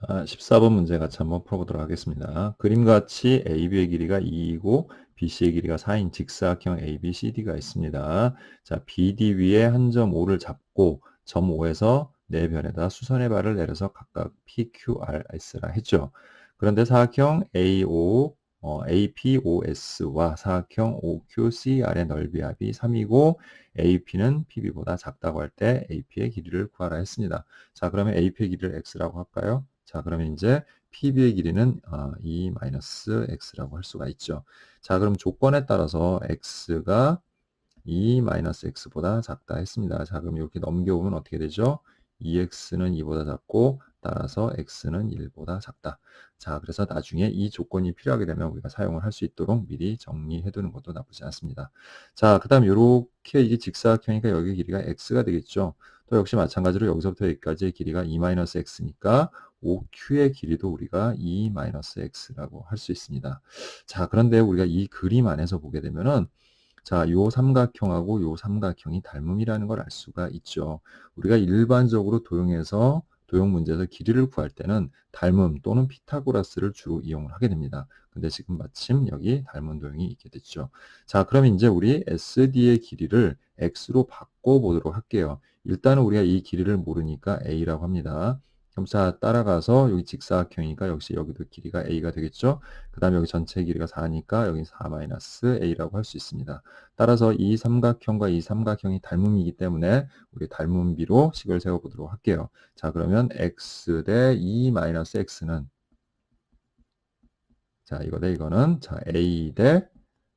14번 문제 같이 한번 풀어보도록 하겠습니다. 그림같이 AB의 길이가 2이고 BC의 길이가 4인 직사각형 ABCD가 있습니다. 자, BD 위에 한 점 O를 잡고 점 O에서 네 변에다 수선의 발을 내려서 각각 PQRS라 했죠. 그런데 사각형 AO, APOS와 사각형 OQCR의 넓이 합이 3이고 AP는 PB보다 작다고 할 때 AP의 길이를 구하라 했습니다. 자, 그러면 AP의 길이를 X라고 할까요? 자, 그러면 이제 PB의 길이는 2-X라고 할 수가 있죠. 자, 그럼 조건에 따라서 X가 2-X보다 작다 했습니다. 자, 그럼 이렇게 넘겨오면 어떻게 되죠? 2X는 2보다 작고 따라서 X는 1보다 작다. 자, 그래서 나중에 이 조건이 필요하게 되면 우리가 사용을 할 수 있도록 미리 정리해 두는 것도 나쁘지 않습니다. 자, 그 다음 이렇게 이게 직사각형이니까 여기 길이가 X가 되겠죠. 또 역시 마찬가지로 여기서부터 여기까지의 길이가 2-X니까 OQ의 길이도 우리가 2-X라고 할 수 있습니다. 자, 그런데 우리가 이 그림 안에서 보게 되면은 자, 요 삼각형하고 요 삼각형이 닮음이라는 걸 알 수가 있죠. 우리가 일반적으로 도형 문제에서 길이를 구할 때는 닮음 또는 피타고라스를 주로 이용을 하게 됩니다. 근데 지금 마침 여기 닮은 도형이 있게 됐죠. 자, 그럼 이제 우리 SD의 길이를 X로 바꿔보도록 할게요. 일단은 우리가 이 길이를 모르니까 A라고 합니다. 그럼 자, 따라가서 여기 직사각형이니까 역시 여기도 길이가 A가 되겠죠. 그 다음에 여기 전체 길이가 4니까 여기 4-A라고 할 수 있습니다. 따라서 이 삼각형과 이 삼각형이 닮음이기 때문에 우리 닮음비로 식을 세워보도록 할게요. 자, 그러면 x 대 2-x는 자, 이거 대 이거는 자, a 대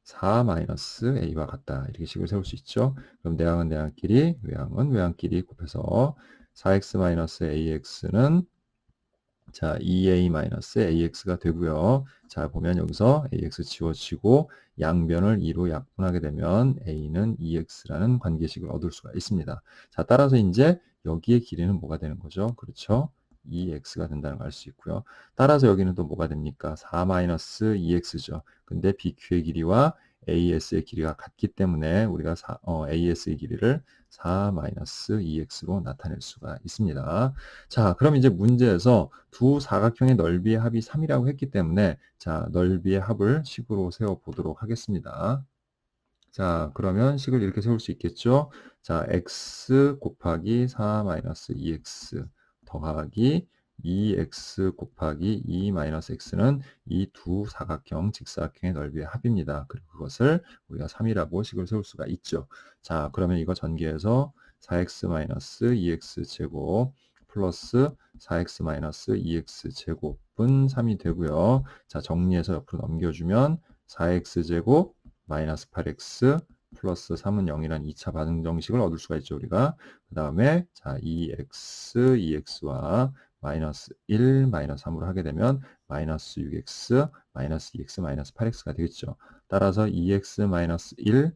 4-a와 같다. 이렇게 식을 세울 수 있죠. 그럼 내항은 내항끼리, 외항은 외항끼리 곱해서 4x-ax는 자, 2a-ax가 되고요. 자, 보면 여기서 ax 지워지고 양변을 2로 약분하게 되면 a는 2x라는 관계식을 얻을 수가 있습니다. 자, 따라서 이제 여기의 길이는 뭐가 되는 거죠? 그렇죠? 2x가 된다는 걸 알 수 있고요. 따라서 여기는 또 뭐가 됩니까? 4-2x죠. 근데 BQ의 길이와 AS의 길이가 같기 때문에 우리가 AS의 길이를 4-2x로 나타낼 수가 있습니다. 자, 그럼 이제 문제에서 두 사각형의 넓이의 합이 3이라고 했기 때문에 자, 넓이의 합을 식으로 세워 보도록 하겠습니다. 자, 그러면 식을 이렇게 세울 수 있겠죠? 자, x 곱하기 4-2x 더하기 2x 곱하기 2-x는 이 두 사각형, 직사각형의 넓이의 합입니다. 그리고 그것을 우리가 3이라고 식을 세울 수가 있죠. 자, 그러면 이거 전개해서 4x-2x 제곱 플러스 4x-2x 제곱은 3이 되고요. 자, 정리해서 옆으로 넘겨주면 4x 제곱 마이너스 8x 플러스 3은 0이란 2차 반응 정식을 얻을 수가 있죠, 우리가. 그 다음에, 자, 2x와 마이너스 1, 마이너스 3으로 하게 되면 마이너스 6x, 마이너스 2x, 마이너스 8x가 되겠죠. 따라서 2x 마이너스 1,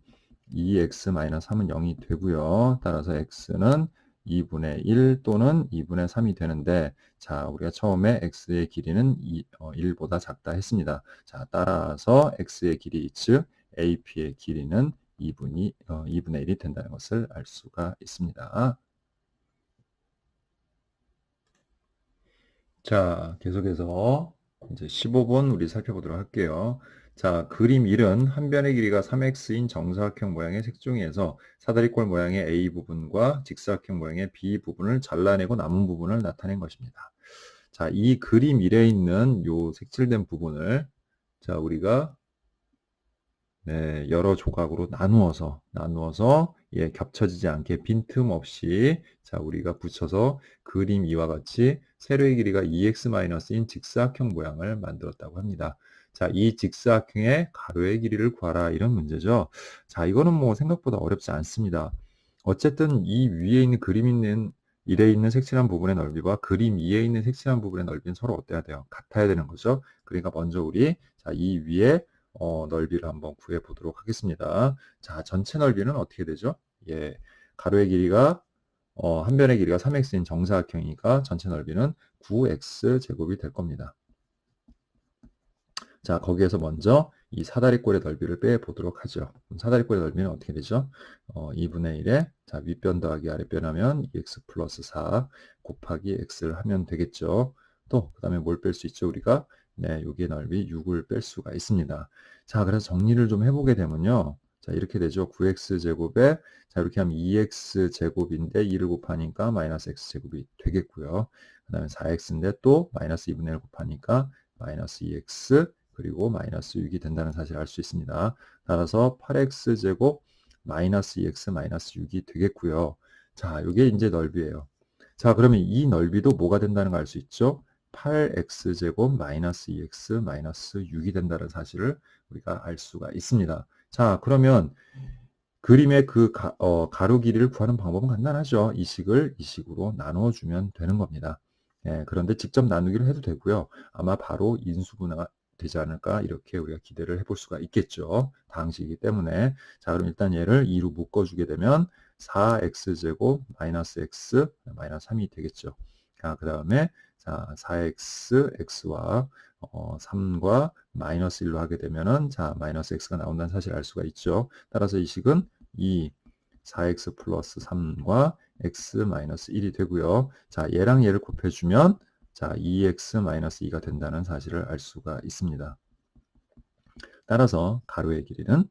2x 마이너스 3은 0이 되고요. 따라서 x는 2분의 1 또는 2분의 3이 되는데, 자, 우리가 처음에 x의 길이는 1보다 작다 했습니다. 자, 따라서 x의 길이, 즉 AP의 길이는 2분의 1이 된다는 것을 알 수가 있습니다. 자, 계속해서 이제 15번 우리 살펴보도록 할게요. 자, 그림 1은 한 변의 길이가 3x인 정사각형 모양의 색종이에서 사다리꼴 모양의 A 부분과 직사각형 모양의 B 부분을 잘라내고 남은 부분을 나타낸 것입니다. 자, 이 그림 1에 있는 요 색칠된 부분을 자, 우리가 네, 여러 조각으로 나누어서 예, 겹쳐지지 않게 빈틈없이 자, 우리가 붙여서 그림 이와 같이 세로의 길이가 2x-인 직사각형 모양을 만들었다고 합니다. 자, 이 직사각형의 가로의 길이를 구하라 이런 문제죠. 자, 이거는 뭐 생각보다 어렵지 않습니다. 어쨌든 이 위에 있는 그림 있는 1에 있는 색칠한 부분의 넓이와 그림 2에 있는 색칠한 부분의 넓이는 서로 어때야 돼요? 같아야 되는 거죠. 그러니까 먼저 우리 자, 이 위에 넓이를 한번 구해 보도록 하겠습니다. 자, 전체 넓이는 어떻게 되죠? 예, 가로의 길이가 한 변의 길이가 3x인 정사각형이니까 전체 넓이는 9x 제곱이 될 겁니다. 자, 거기에서 먼저 이 사다리꼴의 넓이를 빼 보도록 하죠. 그럼 사다리꼴의 넓이는 어떻게 되죠? 2분의 1에 자, 윗변 더하기 아랫변 하면 2x 플러스 4 곱하기 x를 하면 되겠죠. 또 그다음에 뭘 뺄 수 있죠? 우리가 네, 여기에 넓이 6을 뺄 수가 있습니다. 자, 그래서 정리를 좀 해보게 되면요. 자, 이렇게 되죠. 9x제곱에 자, 이렇게 하면 2x제곱인데 2를 곱하니까 마이너스 x제곱이 되겠고요. 그 다음에 4x인데 또 마이너스 2분의 1 곱하니까 마이너스 2x 그리고 마이너스 6이 된다는 사실을 알 수 있습니다. 따라서 8x제곱 마이너스 2x 마이너스 6이 되겠고요. 자, 이게 이제 넓이에요. 자, 그러면 이 넓이도 뭐가 된다는 걸 알 수 있죠? 8x제곱 마이너스 2x 마이너스 6이 된다는 사실을 우리가 알 수가 있습니다. 자, 그러면 그림의 그 가로 길이를 구하는 방법은 간단하죠. 이 식을 이 식으로 나눠주면 되는 겁니다. 예, 그런데 직접 나누기를 해도 되고요. 아마 바로 인수분해가 되지 않을까 이렇게 우리가 기대를 해볼 수가 있겠죠. 다항식이기 때문에. 자, 그럼 일단 얘를 2로 묶어주게 되면 4x제곱 마이너스 x 마이너스 3이 되겠죠. 자, 그 다음에 자, 4x, x와 3과 마이너스 1로 하게 되면은 자, 마이너스 x가 나온다는 사실을 알 수가 있죠. 따라서 이 식은 4x 플러스 3과 x 마이너스 1이 되고요. 자, 얘랑 얘를 곱해주면 자, 2x 마이너스 2가 된다는 사실을 알 수가 있습니다. 따라서 가로의 길이는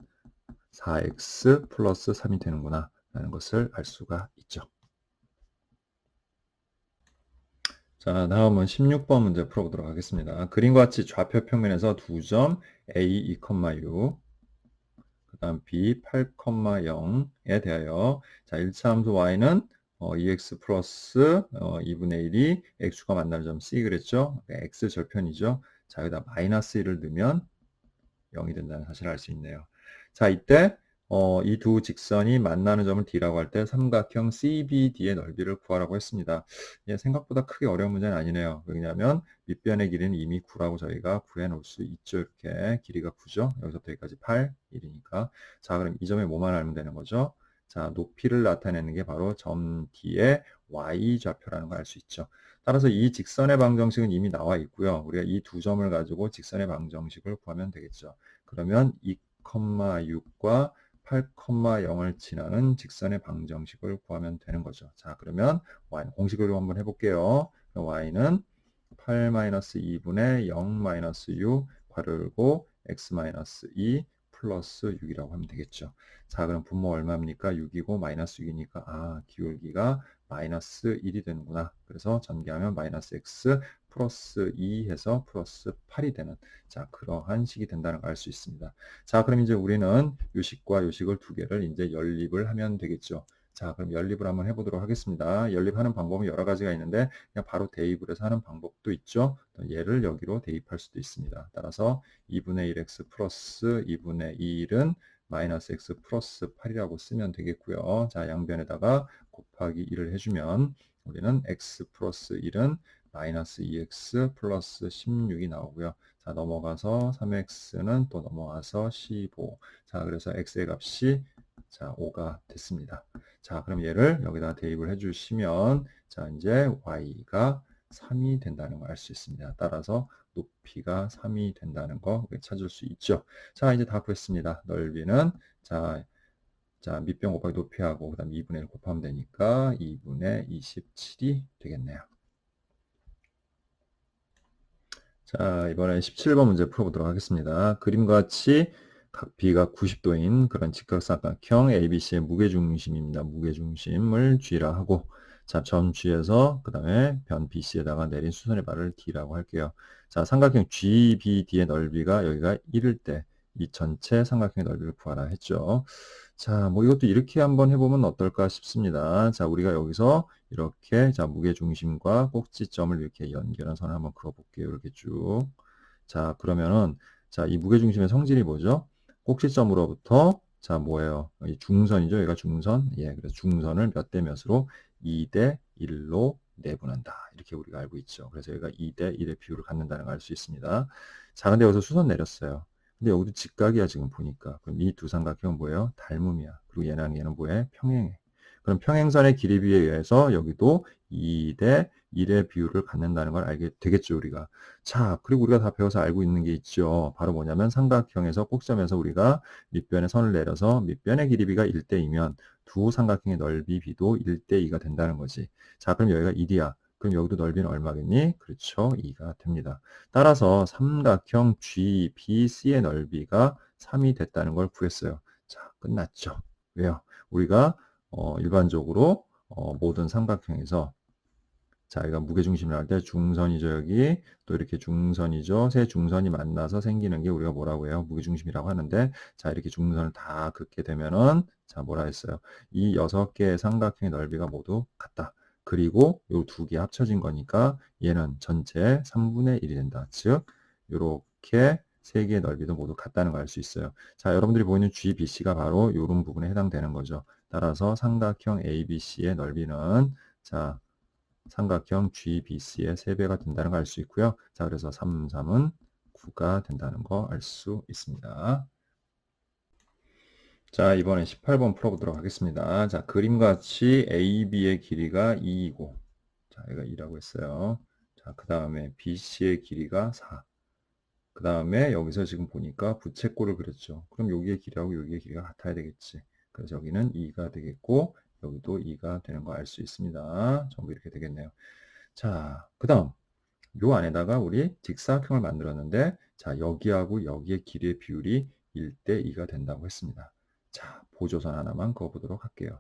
4x 플러스 3이 되는구나 라는 것을 알 수가 있죠. 자, 다음은 16번 문제 풀어보도록 하겠습니다. 그림과 같이 좌표 평면에서 두 점 A 2,6 그 다음 B 8,0에 대하여 자, 1차 함수 y는 2x 플러스 2분의 1이 x축과 만나는 점 C 그랬죠? x 절편이죠. 자, 여기다 마이너스 1을 넣으면 0이 된다는 사실을 알 수 있네요. 자, 이때 이 두 직선이 만나는 점을 D라고 할 때 삼각형 CBD의 넓이를 구하라고 했습니다. 예, 생각보다 크게 어려운 문제는 아니네요. 왜냐하면 밑변의 길이는 이미 9라고 저희가 구해 놓을 수 있죠. 이렇게 길이가 9죠. 여기서부터 여기까지 8, 1이니까. 자, 그럼 이 점에 뭐만 알면 되는 거죠? 자, 높이를 나타내는 게 바로 점 D의 Y 좌표라는 걸 알 수 있죠. 따라서 이 직선의 방정식은 이미 나와 있고요. 우리가 이 두 점을 가지고 직선의 방정식을 구하면 되겠죠. 그러면 2,6과 8,0을 지나는 직선의 방정식을 구하면 되는 거죠. 자, 그러면 y는 공식으로 한번 해볼게요. y는 8-2분의 0-6 괄호 열고 x-2 플러스 6이라고 하면 되겠죠. 자, 그럼 분모 얼마입니까? 6이고 마이너스 6이니까 기울기가 마이너스 1이 되는구나. 그래서 전개하면 마이너스 x 플러스 2 해서 플러스 8이 되는 자, 그러한 식이 된다는 걸 알 수 있습니다. 자, 그럼 이제 우리는 요식과 요식을 두 개를 이제 연립을 하면 되겠죠. 자, 그럼 연립을 한번 해보도록 하겠습니다. 연립하는 방법은 여러 가지가 있는데 그냥 바로 대입을 해서 하는 방법도 있죠. 얘를 여기로 대입할 수도 있습니다. 따라서 2분의 1x 플러스 2분의 2은 마이너스 x 플러스 8이라고 쓰면 되겠고요. 자, 양변에다가 곱하기 1을 해주면 우리는 x 플러스 1은 마이너스 2x 플러스 16이 나오고요. 자, 넘어가서 3x는 또 넘어가서 15. 자, 그래서 x의 값이 자, 5가 됐습니다. 자, 그럼 얘를 여기다 대입을 해주시면 자, 이제 y가 3이 된다는 걸 알 수 있습니다. 따라서 높이가 3이 된다는 거 찾을 수 있죠. 자, 이제 다 구했습니다. 넓이는 자, 밑변 곱하기 높이하고 그 다음 2분의 1 곱하면 되니까 2분의 27이 되겠네요. 자, 이번에 17번 문제 풀어보도록 하겠습니다. 그림과 같이 각 B가 90도인 그런 직각삼각형 ABC의 무게중심입니다. 무게중심을 G라 하고 자, 점 G에서 그 다음에 변 BC에다가 내린 수선의 발을 D라고 할게요. 자, 삼각형 GBD의 넓이가 여기가 1일 때 이 전체 삼각형의 넓이를 구하라 했죠. 자, 뭐 이것도 이렇게 한번 해보면 어떨까 싶습니다. 자, 우리가 여기서 이렇게 자, 무게중심과 꼭지점을 이렇게 연결한 선을 한번 그어볼게요. 이렇게 쭉. 자, 그러면은 자, 이 무게중심의 성질이 뭐죠? 꼭지점으로부터 자, 뭐예요? 이 중선이죠. 얘가 중선. 예, 그래서 중선을 몇 대 몇으로 2대 1로 내분한다. 이렇게 우리가 알고 있죠. 그래서 여기가 2대 1의 비율을 갖는다는 걸 알 수 있습니다. 자, 근데 여기서 수선 내렸어요. 근데 여기도 직각이야, 지금 보니까. 그럼 이 두 삼각형은 뭐예요? 닮음이야. 그리고 얘는 뭐예요? 평행해. 그럼 평행선의 길이 비에 의해서 여기도 2대 1의 비율을 갖는다는 걸 알게 되겠죠, 우리가. 자, 그리고 우리가 다 배워서 알고 있는 게 있죠. 바로 뭐냐면 삼각형에서 꼭점에서 우리가 밑변에 선을 내려서 밑변의 길이 비가 1대이면 두 삼각형의 넓이 비도 1대2가 된다는 거지. 자, 그럼 여기가 1이야. 그럼 여기도 넓이는 얼마겠니? 그렇죠. 2가 됩니다. 따라서 삼각형 GBC의 넓이가 3이 됐다는 걸 구했어요. 자, 끝났죠. 왜요? 우리가 일반적으로 모든 삼각형에서 자, 이거 무게중심을 할 때 중선이죠, 여기. 또 이렇게 중선이죠. 세 중선이 만나서 생기는 게 우리가 뭐라고 해요? 무게중심이라고 하는데, 자, 이렇게 중선을 다 긋게 되면은, 자, 뭐라 했어요? 이 6개의 삼각형의 넓이가 모두 같다. 그리고 요 두 개 합쳐진 거니까 얘는 전체 3분의 1이 된다. 즉, 요렇게 세 개의 넓이도 모두 같다는 걸 알 수 있어요. 자, 여러분들이 보이는 GBC가 바로 요런 부분에 해당되는 거죠. 따라서 삼각형 ABC의 넓이는, 자, 삼각형 GBC의 3배가 된다는 걸 알 수 있고요. 자, 그래서 3, 3은 9가 된다는 거 알 수 있습니다. 자, 이번에 18번 풀어보도록 하겠습니다. 자, 그림같이 AB의 길이가 2이고, 자, 얘가 2라고 했어요. 자, 그 다음에 BC의 길이가 4. 그 다음에 여기서 지금 보니까 부채꼴을 그렸죠. 그럼 여기의 길이하고 여기의 길이가 같아야 되겠지. 그래서 여기는 2가 되겠고, 여기도 2가 되는 거 알 수 있습니다. 전부 이렇게 되겠네요. 자, 그 다음 요 안에다가 우리 직사각형을 만들었는데, 자, 여기하고 여기의 길이의 비율이 1대 2가 된다고 했습니다. 자, 보조선 하나만 그어보도록 할게요.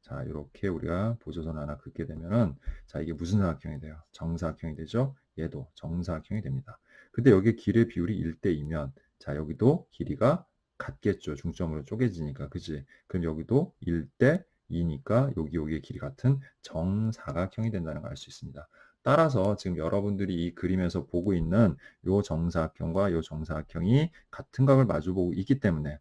자, 이렇게 우리가 보조선 하나 긋게 되면은, 자, 이게 무슨 사각형이 돼요? 정사각형이 되죠? 얘도 정사각형이 됩니다. 근데 여기 길이의 비율이 1대 2면, 자, 여기도 길이가 같겠죠. 중점으로 쪼개지니까. 그지? 그럼 여기도 1대 2니까 여기의 길이 같은 정사각형이 된다는 걸 알 수 있습니다. 따라서 지금 여러분들이 이 그림에서 보고 있는 요 정사각형과 요 정사각형이 같은 각을 마주보고 있기 때문에,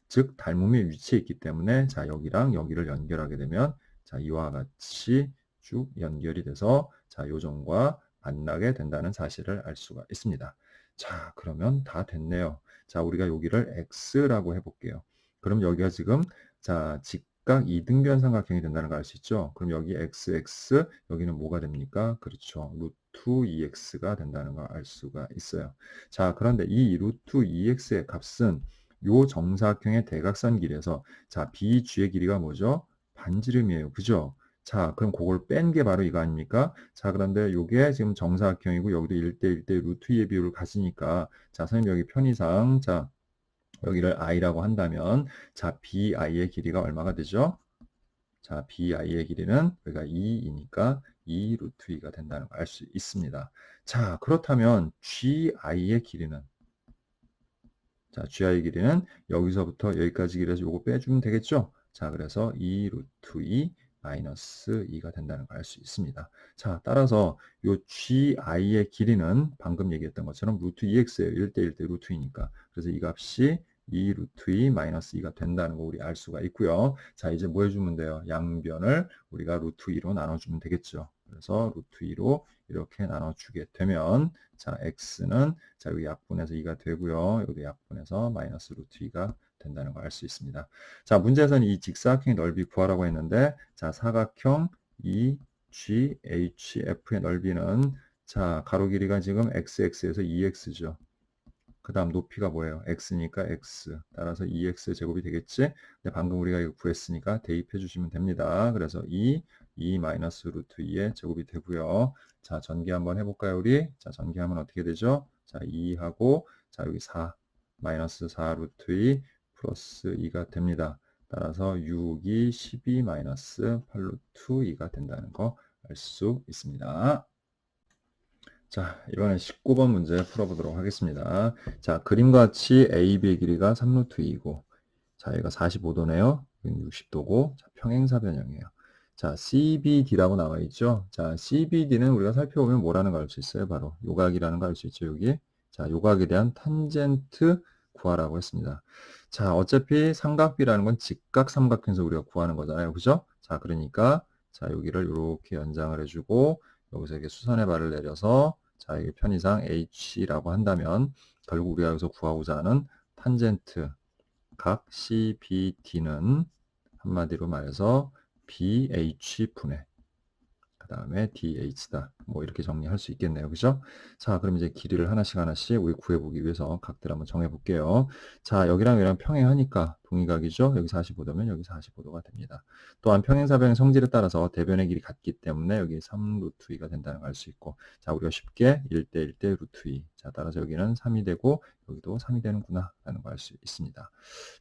즉 닮음이 위치해 있기 때문에, 자, 여기랑 여기를 연결하게 되면, 자, 이와 같이 쭉 연결이 돼서, 자, 요점과 만나게 된다는 사실을 알 수가 있습니다. 자, 그러면 다 됐네요. 자, 우리가 여기를 x라고 해볼게요. 그럼 여기가 지금, 자, 직각 이등변 삼각형이 된다는 걸 알 수 있죠. 그럼 여기 xx, 여기는 뭐가 됩니까? 그렇죠. 루트 2x가 된다는 걸 알 수가 있어요. 자, 그런데 이 루트 2x의 값은 요 정사각형의 대각선 길이에서, 자, BG의 길이가 뭐죠? 반지름이에요. 그죠? 자, 그럼 그걸 뺀 게 바로 이거 아닙니까? 자, 그런데 요게 지금 정사각형이고 여기도 1대 1대 루트 2의 비율을 가지니까, 자, 선생님 여기 편의상, 자, 여기를 i라고 한다면, 자, bi의 길이가 얼마가 되죠? 자, bi의 길이는 여기가 2이니까 2 루트 2가 된다는 걸 알 수 있습니다. 자, 그렇다면 gi의 길이는, 자, GI의 길이는 여기서부터 여기까지 길이에서 요거 빼주면 되겠죠? 자, 그래서 2 루트 2 마이너스 2가 된다는 걸 알 수 있습니다. 자, 따라서 요 GI의 길이는 방금 얘기했던 것처럼 루트 2x예요. 1대 1대 루트 2니까. 그래서 이 값이 2 루트 2 마이너스 2가 된다는 거 우리 알 수가 있고요. 자, 이제 뭐 해주면 돼요? 양변을 우리가 루트 2로 나눠주면 되겠죠. 그래서 루트 2로 이렇게 나눠주게 되면, 자, x는, 자, 여기 약분해서 2가 되고요. 여기 약분해서 마이너스 루트 2가 된다는 걸 알 수 있습니다. 자, 문제에서는 이 직사각형의 넓이 구하라고 했는데, 자, 사각형 EGHF의 넓이는, 자, 가로 길이가 지금 xx에서 2x죠. 그 다음 높이가 뭐예요? x니까 x. 따라서 2x 제곱이 되겠지? 근데 방금 우리가 이거 구했으니까 대입해 주시면 됩니다. 그래서 2 마이너스 루트 2의 제곱이 되고요. 자, 전개 한번 해볼까요, 우리? 자, 전개하면 어떻게 되죠? 자, 2하고, 자, 여기 4, 마이너스 4 루트 2 플러스 2가 됩니다. 따라서 6이 12 마이너스 8 루트 2가 된다는 거 알 수 있습니다. 자, 이번엔 19번 문제 풀어보도록 하겠습니다. 자, 그림과 같이 AB의 길이가 3루트 2이고, 자, 얘가 45도네요. 60도고, 자, 평행사 변형이에요. 자, CBD라고 나와 있죠. 자, CBD는 우리가 살펴보면 뭐라는 걸 알 수 있어요? 바로 요각이라는 걸 알 수 있죠, 여기. 자, 요각에 대한 탄젠트 구하라고 했습니다. 자, 어차피 삼각비라는 건 직각 삼각형에서 우리가 구하는 거잖아요. 그죠? 자, 그러니까, 자, 여기를 이렇게 연장을 해주고, 여기서 이렇게 수선의 발을 내려서, 자, 이게 편의상 H라고 한다면, 결국 우리가 여기서 구하고자 하는 탄젠트 각 CBD는 한마디로 말해서 BH분의 그 다음에 DH다. 뭐 이렇게 정리할 수 있겠네요. 그죠? 자, 그럼 이제 길이를 하나씩 우리 구해보기 위해서 각들 한번 정해볼게요. 자, 여기랑 여기랑 평행하니까 동의각이죠. 여기 45도면 여기 45도가 됩니다. 또한 평행사변의 성질에 따라서 대변의 길이 같기 때문에 여기 3 루트 2가 된다는 걸 알 수 있고, 자, 우리가 쉽게 1대 1대 루트 2. 자, 따라서 여기는 3이 되고 여기도 3이 되는구나 라는 걸 알 수 있습니다.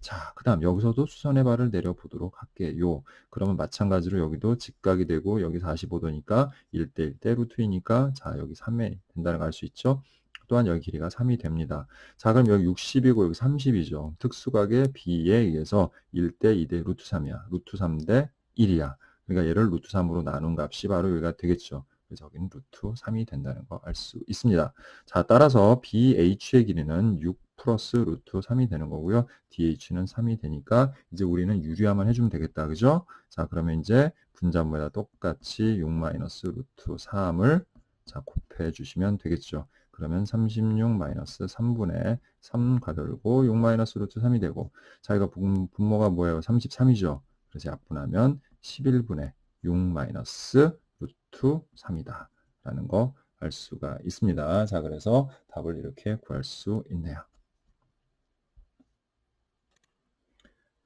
자, 그 다음 여기서도 수선의 발을 내려보도록 할게요. 그러면 마찬가지로 여기도 직각이 되고 여기 45도니까 1대 1대 루트 2니까 자, 여기 3이 된다는 걸 알 수 있죠. 또한 여기 길이가 3이 됩니다. 자, 그럼 여기 60이고 여기 30이죠. 특수각의 B에 의해서 1대 2대 루트 3이야. 루트 3대 1이야. 그러니까 얘를 루트 3으로 나눈 값이 바로 여기가 되겠죠. 그래서 여기는 루트 3이 된다는 거 알 수 있습니다. 자, 따라서 BH의 길이는 6 플러스 루트 3이 되는 거고요. DH는 3이 되니까 이제 우리는 유리화만 해주면 되겠다. 그죠? 자, 그러면 이제 분자분모에다 똑같이 6 마이너스 루트 3을 자, 곱해 주시면 되겠죠. 그러면 36 마이너스 3분의 3 가돌고 6 마이너스 루트 3이 되고, 자, 이거 분모가 뭐예요? 33이죠. 그래서 약분하면 11분의 6 마이너스 루트 3이다 라는 거 알 수가 있습니다. 자, 그래서 답을 이렇게 구할 수 있네요.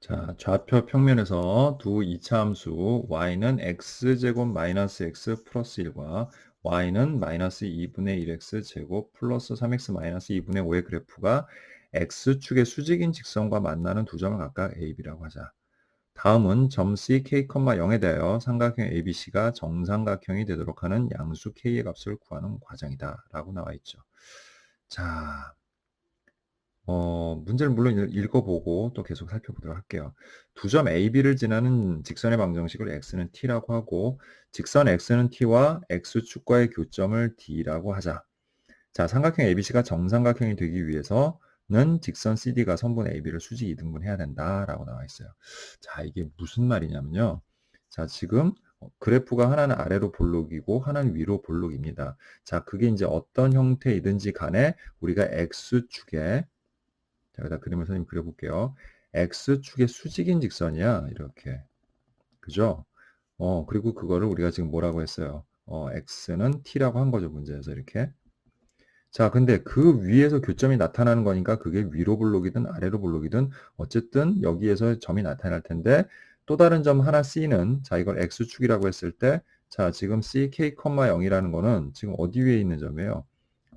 자, 좌표 평면에서 두 이차함수 y는 x제곱 마이너스 x 플러스 1과 y는 마이너스 2분의 1x 제곱 플러스 3x 마이너스 2분의 5의 그래프가 x축의 수직인 직선과 만나는 두 점을 각각 a, b라고 하자. 다음은 점 C, K, 0에 대하여 삼각형 ABC가 정삼각형이 되도록 하는 양수 K의 값을 구하는 과정이다 라고 나와 있죠. 자, 문제를 물론 읽어보고 또 계속 살펴보도록 할게요. 두 점 AB를 지나는 직선의 방정식을 X는 T라고 하고, 직선 X는 T와 X축과의 교점을 D라고 하자. 자, 삼각형 ABC가 정삼각형이 되기 위해서는 직선 CD가 선분 AB를 수직 이등분해야 된다라고 나와 있어요. 자, 이게 무슨 말이냐면요. 자, 지금 그래프가 하나는 아래로 볼록이고 하나는 위로 볼록입니다. 자, 그게 이제 어떤 형태이든지 간에 우리가 X축에, 자, 여기다 그림을 선생님 그려볼게요. X축의 수직인 직선이야. 이렇게. 그죠? 그리고 그거를 우리가 지금 뭐라고 했어요? X는 T라고 한 거죠. 문제에서 이렇게. 자, 근데 그 위에서 교점이 나타나는 거니까 그게 위로 볼록이든 아래로 볼록이든 어쨌든 여기에서 점이 나타날 텐데, 또 다른 점 하나 C는, 자, 이걸 X축이라고 했을 때, 자, 지금 CK, 0이라는 거는 지금 어디 위에 있는 점이에요?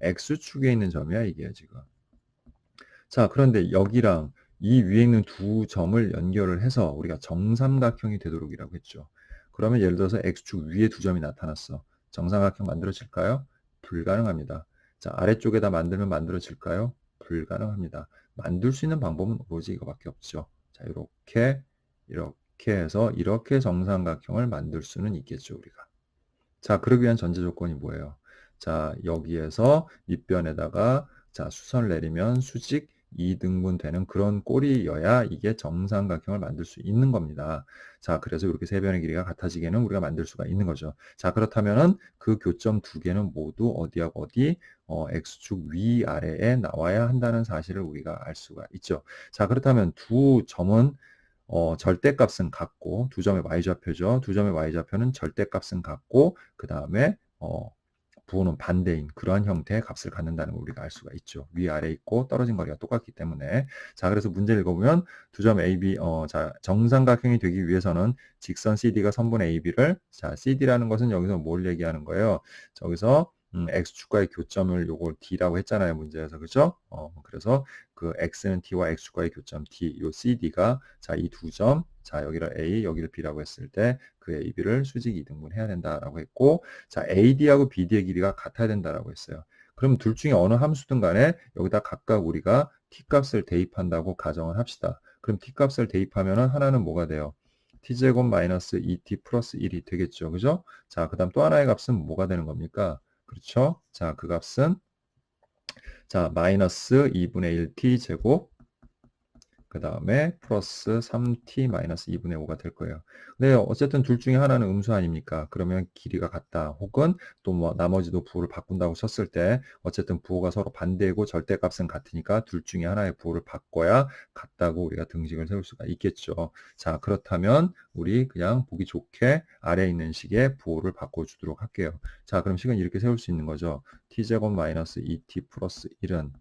X축에 있는 점이야, 이게 지금. 자, 그런데 여기랑 이 위에 있는 두 점을 연결을 해서 우리가 정삼각형이 되도록이라고 했죠. 그러면 예를 들어서 X축 위에 두 점이 나타났어. 정삼각형 만들어질까요? 불가능합니다. 자, 아래쪽에다 만들면 만들어질까요? 불가능합니다. 만들 수 있는 방법은 오로지 이거밖에 없죠. 자, 이렇게 해서 이렇게 정삼각형을 만들 수는 있겠죠, 우리가. 자, 그러기 위한 전제 조건이 뭐예요? 자, 여기에서 밑변에다가 자, 수선을 내리면 수직 2등분 되는 그런 꼴이어야 이게 정삼각형을 만들 수 있는 겁니다. 자, 그래서 이렇게 세 변의 길이가 같아지게는 우리가 만들 수가 있는 거죠. 자, 그렇다면은 그 교점 두 개는 모두 어디하고 어디 X축 위아래에 나와야 한다는 사실을 우리가 알 수가 있죠. 자, 그렇다면 두 점은 절대값은 같고, 두 점의 y좌표죠. 두 점의 y좌표는 절대값은 같고, 그 다음에 부호는 반대인 그러한 형태의 값을 갖는다는 걸 우리가 알 수가 있죠. 위아래 있고 떨어진 거리가 똑같기 때문에. 자, 그래서 문제를 읽어보면 두 점 AB, 자, 정삼각형이 되기 위해서는 직선 CD가 선분 AB를, 자, CD라는 것은 여기서 뭘 얘기하는 거예요? 저기서 X축과의 교점을 요걸 D라고 했잖아요, 문제에서. 그죠? 그래서 그 X는 T와 X축과의 교점 D, 요 CD가, 자, 이 두 점, 자, 여기를 A, 여기를 B라고 했을 때 그 AB를 수직 이등분 해야 된다라고 했고, 자, AD하고 BD의 길이가 같아야 된다라고 했어요. 그럼 둘 중에 어느 함수든 간에 여기다 각각 우리가 T값을 대입한다고 가정을 합시다. 그럼 T값을 대입하면은 하나는 뭐가 돼요? T제곱 마이너스 2T 플러스 1이 되겠죠. 그죠? 자, 그 다음 또 하나의 값은 뭐가 되는 겁니까? 그렇죠? 자, 그 값은, 자, 마이너스 2분의 1t 제곱, 그 다음에 플러스 3t 마이너스 2분의 5가 될 거예요. 근데 어쨌든 둘 중에 하나는 음수 아닙니까? 그러면 길이가 같다. 혹은 또 뭐 나머지도 부호를 바꾼다고 쳤을 때 어쨌든 부호가 서로 반대고 절대값은 같으니까 둘 중에 하나의 부호를 바꿔야 같다고 우리가 등식을 세울 수가 있겠죠. 자, 그렇다면 우리 그냥 보기 좋게 아래에 있는 식의 부호를 바꿔주도록 할게요. 자, 그럼 식은 이렇게 세울 수 있는 거죠. t제곱 마이너스 2t 플러스 1은,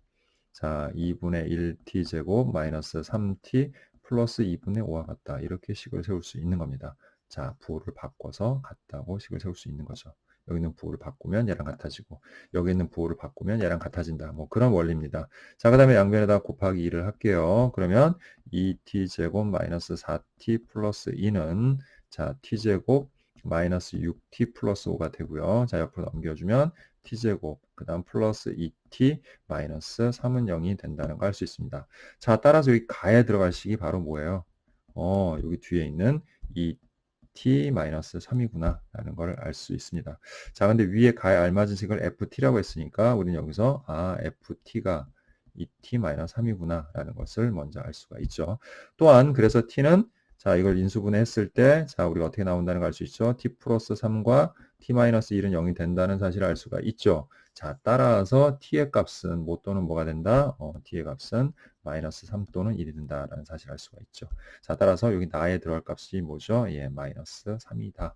자, 2분의 1t제곱 마이너스 3t 플러스 2분의 5와 같다. 이렇게 식을 세울 수 있는 겁니다. 자, 부호를 바꿔서 같다고 식을 세울 수 있는 거죠. 여기 있는 부호를 바꾸면 얘랑 같아지고 여기 있는 부호를 바꾸면 얘랑 같아진다. 뭐 그런 원리입니다. 자, 그 다음에 양변에다 곱하기 2를 할게요. 그러면 2t제곱 마이너스 4t 플러스 2는 자, t제곱 마이너스 6t 플러스 5가 되고요. 자, 옆으로 넘겨주면 t제곱 그 다음 플러스 2t 마이너스 3은 0이 된다는 거 알 수 있습니다. 자, 따라서 여기 가에 들어갈 식이 바로 뭐예요? 여기 뒤에 있는 이 t-3이구나 라는 걸 알 수 있습니다. 자, 근데 위에 가에 알맞은 식을 ft라고 했으니까 우리는 여기서 ft가 2t-3이구나 라는 것을 먼저 알 수가 있죠. 또한 그래서 t는 자, 이걸 인수분해 했을 때 자, 우리가 어떻게 나온다는 걸 알 수 있죠. t 플러스 3과 t-1은 0이 된다는 사실을 알 수가 있죠. 자, 따라서 t의 값은 뭐 또는 뭐가 된다? t의 값은 마이너스 3 또는 1이 된다라는 사실을 알 수가 있죠. 자, 따라서 여기 나에 들어갈 값이 뭐죠? 예, 마이너스 3이다.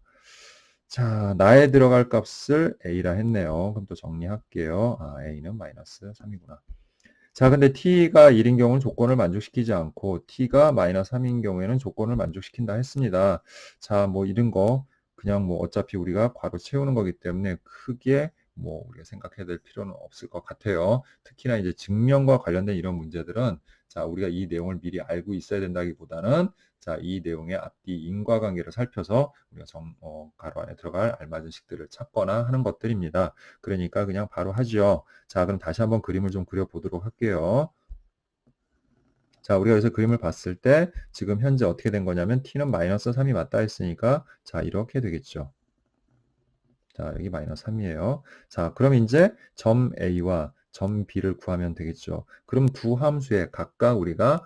자, 나에 들어갈 값을 a라 했네요. 그럼 또 정리할게요. a는 마이너스 3이구나. 자, 근데 t가 1인 경우는 조건을 만족시키지 않고 t가 마이너스 3인 경우에는 조건을 만족시킨다 했습니다. 자, 뭐 이런 거 그냥 뭐 어차피 우리가 괄호 채우는 거기 때문에 크게 뭐 우리가 생각해야 될 필요는 없을 것 같아요. 특히나 이제 증명과 관련된 이런 문제들은 자, 우리가 이 내용을 미리 알고 있어야 된다기보다는 자, 이 내용의 앞뒤 인과관계를 살펴서 우리가 가로 안에 들어갈 알맞은 식들을 찾거나 하는 것들입니다. 그러니까 그냥 바로 하죠. 자, 그럼 다시 한번 그림을 좀 그려보도록 할게요. 자, 우리가 여기서 그림을 봤을 때 지금 현재 어떻게 된 거냐면 t는 마이너스 3이 맞다 했으니까 자, 이렇게 되겠죠. 자, 여기 마이너스 3이에요. 자, 그럼 이제 점 A와 점 B를 구하면 되겠죠. 그럼 두 함수에 각각 우리가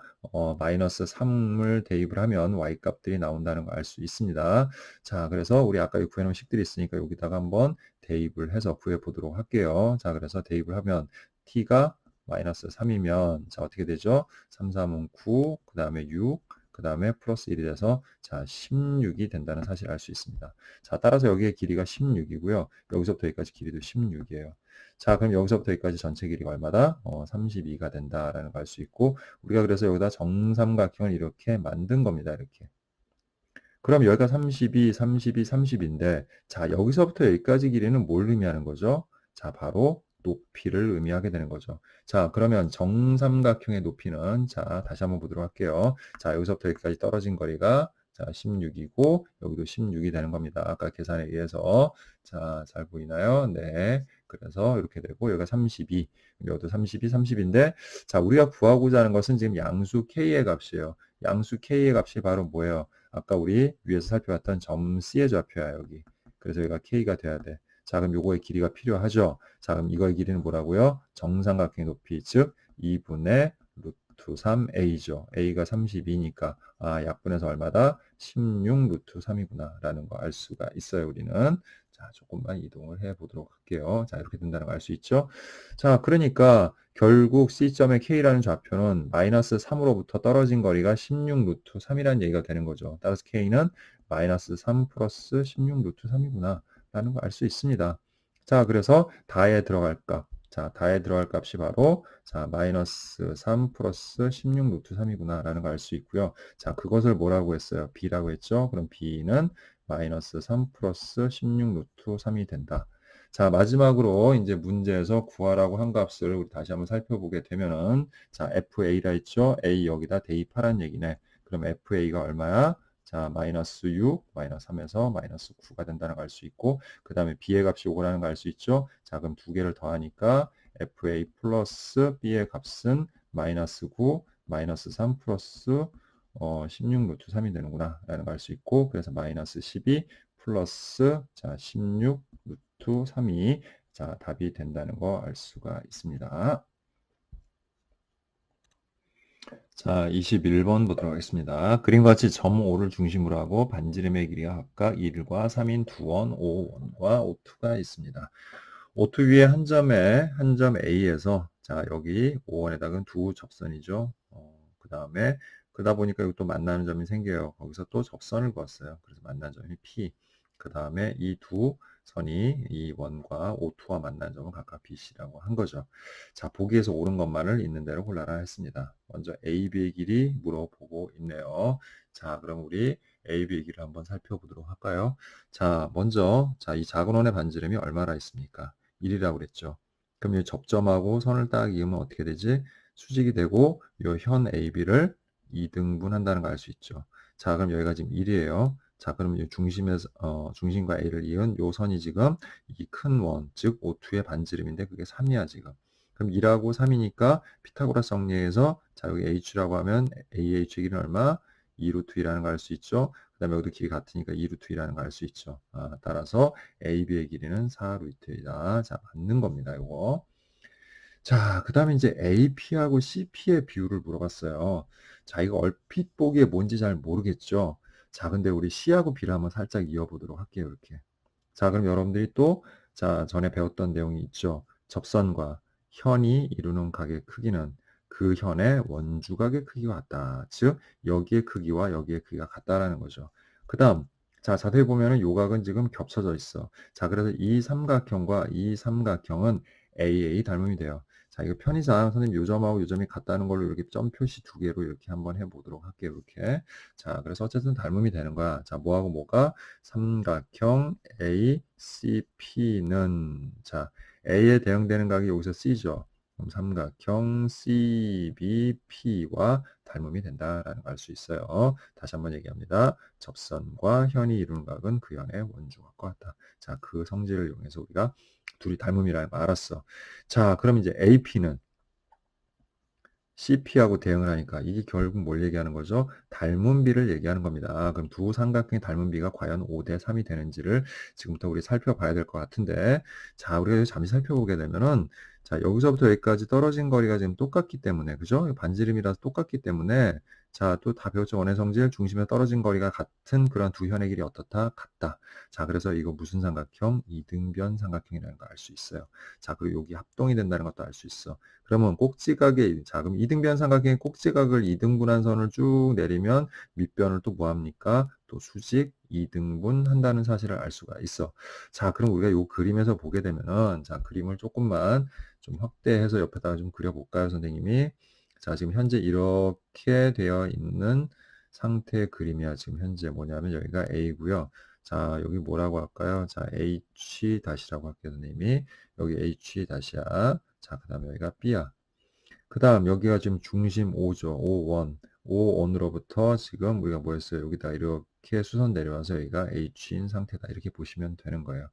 마이너스 3을 대입을 하면 y 값들이 나온다는 걸 알 수 있습니다. 자, 그래서 우리 아까 구해놓은 식들이 있으니까 여기다가 한번 대입을 해서 구해 보도록 할게요. 자, 그래서 대입을 하면 t가 마이너스 3이면 자, 어떻게 되죠? 3, 3은 9, 그 다음에 6, 그 다음에 플러스 1이 돼서 자, 16이 된다는 사실을 알 수 있습니다. 자, 따라서 여기의 길이가 16이고요. 여기서부터 여기까지 길이도 16이에요. 자, 그럼 여기서부터 여기까지 전체 길이가 얼마다? 32가 된다라는 걸 알 수 있고, 우리가 그래서 여기다 정삼각형을 이렇게 만든 겁니다. 이렇게. 그럼 여기가 32, 32, 30인데, 자, 여기서부터 여기까지 길이는 뭘 의미하는 거죠? 자, 바로 높이를 의미하게 되는 거죠. 자, 그러면 정삼각형의 높이는, 자, 다시 한번 보도록 할게요. 자, 여기서부터 여기까지 떨어진 거리가, 자, 16이고, 여기도 16이 되는 겁니다. 아까 계산에 의해서. 자, 잘 보이나요? 네. 그래서 이렇게 되고, 여기가 32, 여기도 32, 30인데, 자, 우리가 구하고자 하는 것은 지금 양수 K의 값이에요. 양수 K의 값이 바로 뭐예요? 아까 우리 위에서 살펴봤던 점 C의 좌표야, 여기. 그래서 여기가 K가 돼야 돼. 자, 그럼 요거의 길이가 필요하죠? 자, 그럼 이거의 길이는 뭐라고요? 정삼각형의 높이, 즉 2분의 루트 3a죠. a가 32니까 약분해서 얼마다? 16 루트 3이구나 라는 거 알 수가 있어요, 우리는. 자, 조금만 이동을 해 보도록 할게요. 자, 이렇게 된다는 거 알 수 있죠? 자, 그러니까 결국 C점의 K라는 좌표는 마이너스 3으로부터 떨어진 거리가 16 루트 3이라는 얘기가 되는 거죠. 따라서 K는 마이너스 3 플러스 16 루트 3이구나 라는 걸 알 수 있습니다. 자, 그래서 다에 들어갈 값. 자, 다에 들어갈 값이 바로 자, 마이너스 3 플러스 16 루트 3이구나 라는 걸 알 수 있고요. 자, 그것을 뭐라고 했어요? B라고 했죠? 그럼 B는 마이너스 3 플러스 16 루트 3이 된다. 자, 마지막으로 이제 문제에서 구하라고 한 값을 우리 다시 한번 살펴보게 되면은 자, FA라 했죠? A 여기다 대입하란 얘기네. 그럼 FA가 얼마야? 자, 마이너스 6, 마이너스 3에서 마이너스 9가 된다는 걸 알 수 있고, 그 다음에 B의 값이 요거라는 걸 알 수 있죠? 자, 그럼 두 개를 더하니까 FA 플러스 B의 값은 마이너스 9, 마이너스 3 플러스 16 루트 3이 되는구나 라는 걸 알 수 있고, 그래서 마이너스 12 플러스 자, 16 루트 3이 자, 답이 된다는 거 알 수가 있습니다. 자, 21번 보도록 하겠습니다. 그림과 같이 점 O를 중심으로 하고 반지름의 길이가 각각 1과 3인 2원, 5원과 O2가 있습니다. O2 위에 한 점 A에서 자, 여기 5원에다가 두 접선이죠. 그 다음에 그러다 보니까 여기 또 만나는 점이 생겨요. 거기서 또 접선을 그었어요. 그래서 만나는 점이 P. 그 다음에 이 두 선이 이 원과 O2와 만난 점은 각각 BC라고 한 거죠. 자, 보기에서 옳은 것만을 있는 대로 골라라 했습니다. 먼저 AB의 길이 물어보고 있네요. 자, 그럼 우리 AB의 길을 한번 살펴보도록 할까요? 자, 먼저 이 작은 원의 반지름이 얼마나 있습니까? 1이라고 그랬죠. 그럼 이 접점하고 선을 딱 이으면 어떻게 되지? 수직이 되고 이 현 AB를 2등분한다는 걸 알 수 있죠. 자, 그럼 여기가 지금 1이에요. 자, 그럼 이 중심과 A를 이은 요 선이 지금 이 큰 원, 즉 O2의 반지름인데 그게 3이야, 지금. 그럼 2하고 3이니까 피타고라스 정리해서 자, 여기 H라고 하면 AH의 길이는 얼마? 2 루트 2라는 걸 알 수 있죠. 그 다음에 여기도 길이 같으니까 2 루트 2라는 걸 알 수 있죠. 따라서 AB의 길이는 4 루트이다. 자, 맞는 겁니다, 요거. 자, 그 다음에 이제 AP하고 CP의 비율을 물어봤어요. 자, 이거 얼핏 보기에 뭔지 잘 모르겠죠. 자, 근데 우리 C하고 B를 한번 살짝 이어보도록 할게요, 이렇게. 자, 그럼 여러분들이 또, 자, 전에 배웠던 내용이 있죠. 접선과 현이 이루는 각의 크기는 그 현의 원주각의 크기와 같다. 즉, 여기의 크기와 여기의 크기가 같다라는 거죠. 그 다음, 자, 자세히 보면은 요 각은 지금 겹쳐져 있어. 자, 그래서 이 삼각형과 이 삼각형은 AA 닮음이 돼요. 자, 이거 편의상 선생님 요 점하고 요 점이 같다는 걸로 이렇게 점 표시 두 개로 이렇게 한번 해보도록 할게요. 이렇게. 자, 그래서 어쨌든 닮음이 되는 거야. 자, 뭐하고 뭐가? 삼각형 ACP는, 자, A에 대응되는 각이 여기서 C죠. 그럼 삼각형 CBP와 닮음이 된다라는 걸 알 수 있어요. 다시 한번 얘기합니다. 접선과 현이 이루는 각은 그 현의 원주각과 같다. 자, 그 성질을 이용해서 우리가 둘이 닮음이라는 걸 알았어. 자, 그럼 이제 AP는 CP하고 대응을 하니까 이게 결국 뭘 얘기하는 거죠? 닮은비를 얘기하는 겁니다. 그럼 두 삼각형의 닮은비가 과연 5대 3이 되는지를 지금부터 우리 살펴봐야 될 것 같은데, 자, 우리가 잠시 살펴보게 되면은, 자, 여기서부터 여기까지 떨어진 거리가 지금 똑같기 때문에, 그죠? 반지름이라서 똑같기 때문에, 자, 또 다 배웠죠? 원의 성질, 중심에 떨어진 거리가 같은 그런 두 현의 길이 어떻다? 같다. 자, 그래서 이거 무슨 삼각형? 이등변 삼각형이라는 걸 알 수 있어요. 자, 그리고 여기 합동이 된다는 것도 알 수 있어. 그러면 꼭지각의, 자, 그럼 이등변 삼각형의 꼭지각을 2등분한 선을 쭉 내리면 밑변을 또 뭐합니까? 또 수직 2등분 한다는 사실을 알 수가 있어. 자, 그럼 우리가 이 그림에서 보게 되면은, 자, 그림을 조금만 좀 확대해서 옆에다가 좀 그려볼까요, 선생님이? 자, 지금 현재 이렇게 되어 있는 상태의 그림이야. 지금 현재 뭐냐면 여기가 A고요. 자, 여기 뭐라고 할까요? 자, H 다시라고 할게요, 선생님이. 여기 H 다시야. 자, 그 다음에 여기가 B야. 그 다음 여기가 지금 중심 O죠. O1. O1으로부터 지금 우리가 뭐 했어요? 여기다 이렇게 수선 내려와서 여기가 H인 상태다. 이렇게 보시면 되는 거예요.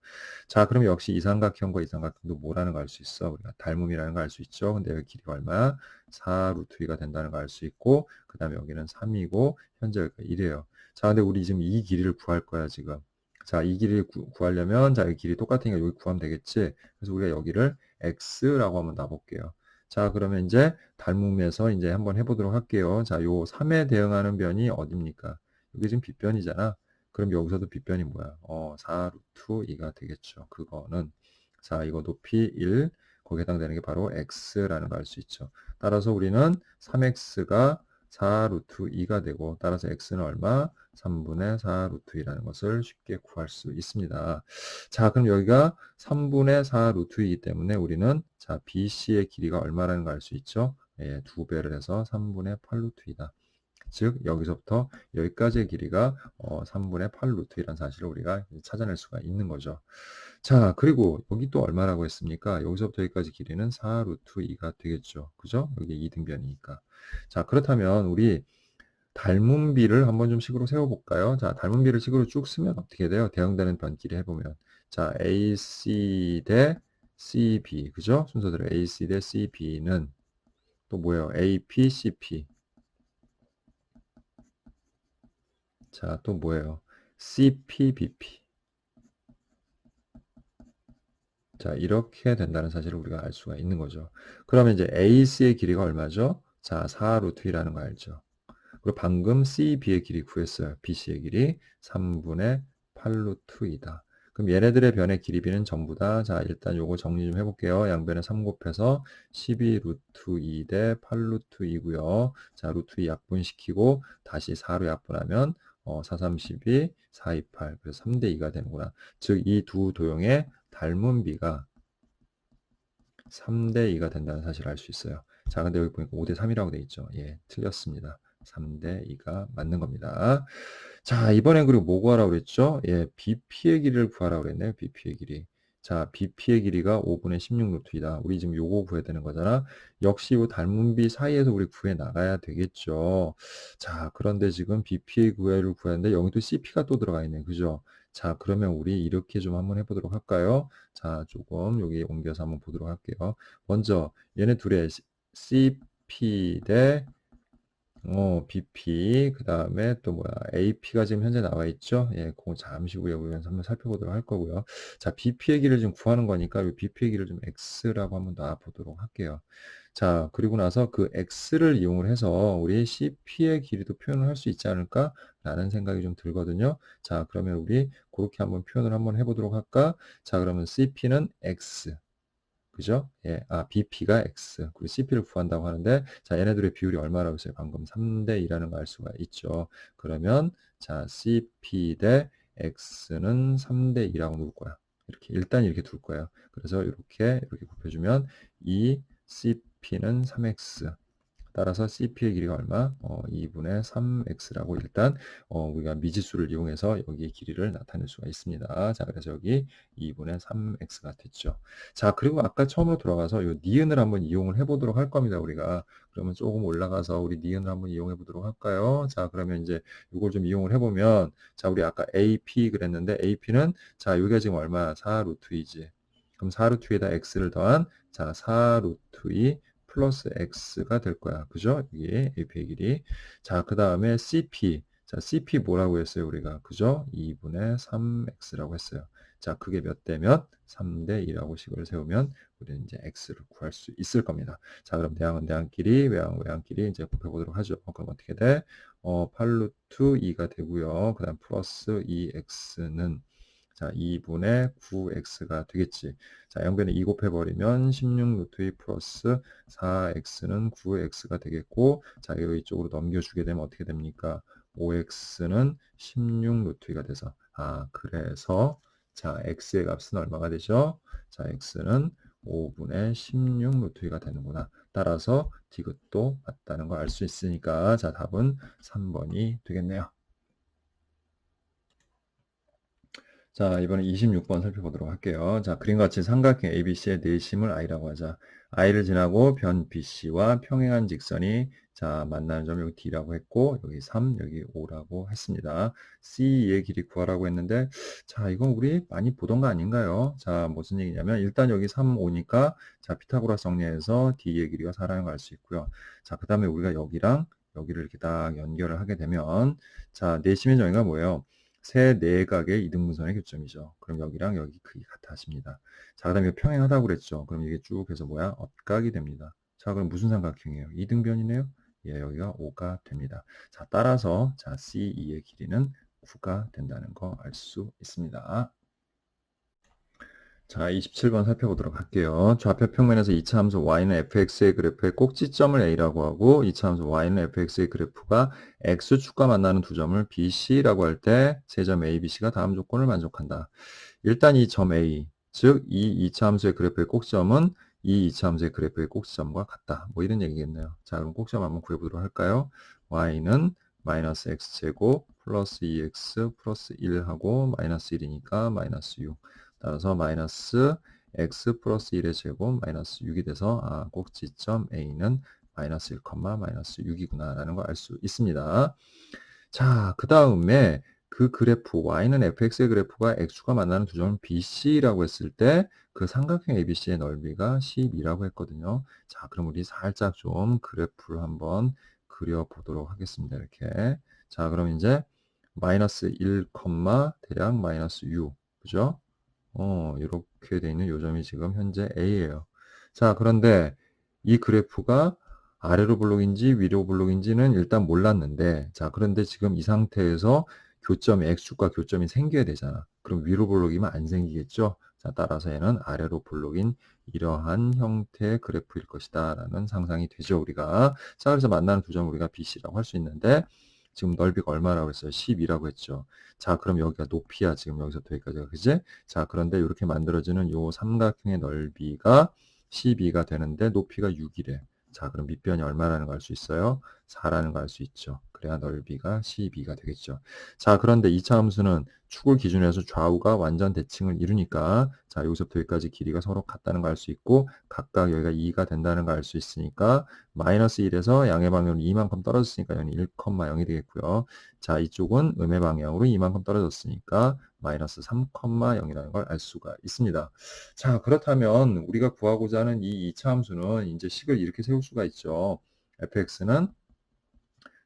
자, 그럼 역시 이 삼각형과 이 삼각형도 뭐라는 걸 알 수 있어? 우리가 닮음이라는 걸 알 수 있죠. 근데 여기 길이가 얼마야? 4 루트 2가 된다는 걸 알 수 있고, 그 다음에 여기는 3이고, 현재 여기가 1이에요. 자, 근데 우리 지금 이 길이를 구할 거야, 지금. 자, 이 길이를 구하려면, 자, 이 길이 똑같으니까 여기 구하면 되겠지. 그래서 우리가 여기를 X라고 한번 놔볼게요. 자, 그러면 이제 닮음에서 이제 한번 해보도록 할게요. 자, 요 3에 대응하는 변이 어딥니까? 여기 지금 빗변이잖아. 그럼 여기서도 빗변이 뭐야? 4 루트 2가 되겠죠. 그거는. 자, 이거 높이 1, 거기에 해당되는 게 바로 x라는 걸 알 수 있죠. 따라서 우리는 3x가 4 루트 2가 되고, 따라서 x는 얼마? 3분의 4 루트 2라는 것을 쉽게 구할 수 있습니다. 자, 그럼 여기가 3분의 4 루트이기 때문에 우리는 자, BC의 길이가 얼마라는 걸 알 수 있죠? 예, 2배를 해서 3분의 8 루트이다. 즉 여기서부터 여기까지의 길이가 3분의 8 루트이라는 사실을 우리가 찾아낼 수가 있는 거죠. 자, 그리고 여기 또 얼마라고 했습니까? 여기서부터 여기까지 길이는 4 루트 2가 되겠죠. 그죠? 여기 2등변이니까. 자, 그렇다면 우리 닮은비를 한번 좀 식으로 세워볼까요? 자, 닮은비를 식으로 쭉 쓰면 어떻게 돼요? 대응되는 변끼리 해보면. 자, AC 대 CB. 그죠? 순서대로 AC 대 CB는 또 뭐예요? AP, CP. 자, 또 뭐예요? CP, BP. 자, 이렇게 된다는 사실을 우리가 알 수가 있는 거죠. 그러면 이제 AC의 길이가 얼마죠? 자, 4 루트 2라는 거 알죠? 그리고 방금 CB의 길이 구했어요. BC의 길이 3분의 8 루트 2다. 그럼 얘네들의 변의 길이 B는 전부 다, 자, 일단 요거 정리 좀 해볼게요. 양변에 3 곱해서 12 루트 2 대 8 루트 2고요. 자, 루트 2 약분시키고 다시 4로 약분하면 4, 3, 12, 4, 2, 8. 그래서 3대 2가 되는구나. 즉, 이 두 도형의 닮은 비가 3대 2가 된다는 사실을 알 수 있어요. 자, 근데 여기 보니까 5대 3이라고 돼 있죠. 예, 틀렸습니다. 3대 2가 맞는 겁니다. 자, 이번엔 그리고 뭐 구하라고 그랬죠? 예, BP의 길이를 구하라고 그랬네요. BP의 길이. 자, BP의 길이가 5분의 16 루트이다. 우리 지금 요거 구해야 되는 거잖아. 역시 요 닮은 비 사이에서 우리 구해 나가야 되겠죠. 자, 그런데 지금 BP의 구해를 구하는데 여기도 CP가 또 들어가 있네. 그죠? 자, 그러면 우리 이렇게 좀 한번 해보도록 할까요? 자, 조금 여기 옮겨서 한번 보도록 할게요. 먼저 얘네 둘의 CP 대 BP, 그 다음에 또 뭐야, AP가 지금 현재 나와 있죠? 예, 그거 잠시 후에 우리가 한번 살펴보도록 할 거고요. 자, BP의 길이를 지금 구하는 거니까 이 BP의 길이를 좀 X라고 한번 놔보도록 할게요. 자, 그리고 나서 그 X를 이용을 해서 우리 CP의 길이도 표현을 할 수 있지 않을까? 라는 생각이 좀 들거든요. 자, 그러면 우리 그렇게 한번 표현을 한번 해보도록 할까? 자, 그러면 CP는 X. 그죠? 예, BP가 X, 그리고 CP를 구한다고 하는데, 자, 얘네들의 비율이 얼마라고 했어요? 방금 3대 2라는 걸 알 수가 있죠. 그러면, 자, CP 대 X는 3대 2라고 놓을 거야. 이렇게, 일단 이렇게 둘 거예요. 그래서 이렇게 곱해주면, 이 CP는 3X. 따라서 CP의 길이가 얼마? 2분의 3x라고 일단 우리가 미지수를 이용해서 여기의 길이를 나타낼 수가 있습니다. 자, 그래서 여기 2분의 3x가 됐죠. 자, 그리고 아까 처음으로 돌아가서 이 니은을 한번 이용을 해보도록 할 겁니다. 우리가 그러면 조금 올라가서 우리 니은을 한번 이용해 보도록 할까요? 자, 그러면 이제 이걸 좀 이용을 해보면, 자, 우리 아까 AP 그랬는데 AP는 자, 여기가 지금 얼마? 4 루트 2지. 그럼 4 루트 2에다 x를 더한 자, 4 루트 2 플러스 x가 될 거야. 그죠? 이게 AP의 길이. 자, 그 다음에 CP. 자, CP 뭐라고 했어요, 우리가? 그죠? 2분의 3x라고 했어요. 자, 그게 몇 대 몇? 3대 2라고 식을 세우면 우리는 이제 x를 구할 수 있을 겁니다. 자, 그럼 대항은 대항끼리, 외항은 외항끼리 이제 곱해보도록 하죠. 그럼 어떻게 돼? 8루트 2가 되고요. 그 다음 플러스 2x는 자, 2분의 9x가 되겠지. 자, 양변에 2 곱해버리면 16 루트 2 플러스 4x는 9x가 되겠고, 자, 이거 이쪽으로 넘겨주게 되면 어떻게 됩니까? 5x는 16 루트 2가 돼서, 그래서, 자, x의 값은 얼마가 되죠? 자, x는 5분의 16 루트 2가 되는구나. 따라서 디귿도 맞다는 걸 알 수 있으니까, 자, 답은 3번이 되겠네요. 자, 이번에 26번 살펴보도록 할게요. 자, 그림과 같이 삼각형 ABC의 내심을 I라고 하자. I를 지나고 변 BC와 평행한 직선이 자, 만나는 점 여기 D라고 했고, 여기 3, 여기 5라고 했습니다. C의 길이 구하라고 했는데, 자, 이건 우리 많이 보던 거 아닌가요? 자, 무슨 얘기냐면, 일단 여기 3, 5니까, 자, 피타고라스 정리해서 D의 길이가 4라는 걸 알 수 있고요. 자, 그 다음에 우리가 여기랑 여기를 이렇게 딱 연결을 하게 되면, 자, 내심의 정의가 뭐예요? 세 내각의 이등분선의 교점이죠. 그럼 여기랑 여기 크기 같아집니다. 자, 그 다음에 평행하다고 그랬죠. 그럼 이게 쭉 해서 뭐야? 업각이 됩니다. 자, 그럼 무슨 삼각형이에요? 이등변이네요? 예, 여기가 5가 됩니다. 자, 따라서 자, C2의 길이는 9가 된다는 거 알 수 있습니다. 자, 27번 살펴보도록 할게요. 좌표 평면에서 2차 함수 y는 fx의 그래프의 꼭지점을 a라고 하고 2차 함수 y는 fx의 그래프가 x축과 만나는 두 점을 bc라고 할 때 세 점 a, bc가 다음 조건을 만족한다. 일단 이 점 a, 즉 이 2차 함수의 그래프의 꼭지점은 이 2차 함수의 그래프의 꼭지점과 같다. 뭐 이런 얘기겠네요. 자, 그럼 꼭지점 한번 구해보도록 할까요? y는 마이너스 x제곱 플러스 2x 플러스 1하고 마이너스 1이니까 마이너스 6. 따라서 마이너스 x 플러스 1의 제곱 마이너스 6이 돼서 꼭지점 A는 마이너스 1, 마이너스 6이구나 라는 걸 알 수 있습니다. 자, 그 다음에 그 그래프 y는 fx의 그래프가 x축과 만나는 두 점을 BC라고 했을 때 그 삼각형 ABC의 넓이가 12라고 했거든요. 자, 그럼 우리 살짝 좀 그래프를 한번 그려보도록 하겠습니다. 이렇게. 자, 그럼 이제 마이너스 1, 대략 마이너스 6. 그죠? 이렇게 돼 있는 요점이 지금 현재 A예요. 자, 그런데 이 그래프가 아래로 블록인지 위로 블록인지는 일단 몰랐는데, 자, 그런데 지금 이 상태에서 교점이, X축과 교점이 생겨야 되잖아. 그럼 위로 블록이면 안 생기겠죠? 자, 따라서 얘는 아래로 블록인 이러한 형태의 그래프일 것이다. 라는 상상이 되죠, 우리가. 자, 그래서 만나는 두 점을 우리가 BC라고 할 수 있는데, 지금 넓이가 얼마라고 했어요? 12라고 했죠. 자, 그럼 여기가 높이야. 지금 여기서부터 여기까지가. 그지? 자, 그런데 이렇게 만들어지는 요 삼각형의 넓이가 12가 되는데 높이가 6이래. 자, 그럼 밑변이 얼마라는 걸 알 수 있어요? 4라는 걸 알 수 있죠. 그래야 넓이가 12가 되겠죠. 자, 그런데 2차 함수는 축을 기준으로 해서 좌우가 완전 대칭을 이루니까 자, 여기서부터 여기까지 길이가 서로 같다는 걸 알 수 있고 각각 여기가 2가 된다는 걸 알 수 있으니까 마이너스 1에서 양의 방향으로 2만큼 떨어졌으니까 여기 1,0이 되겠고요. 자, 이쪽은 음의 방향으로 2만큼 떨어졌으니까 마이너스 3,0이라는 걸 알 수가 있습니다. 자, 그렇다면 우리가 구하고자 하는 이 2차 함수는 이제 식을 이렇게 세울 수가 있죠. fx는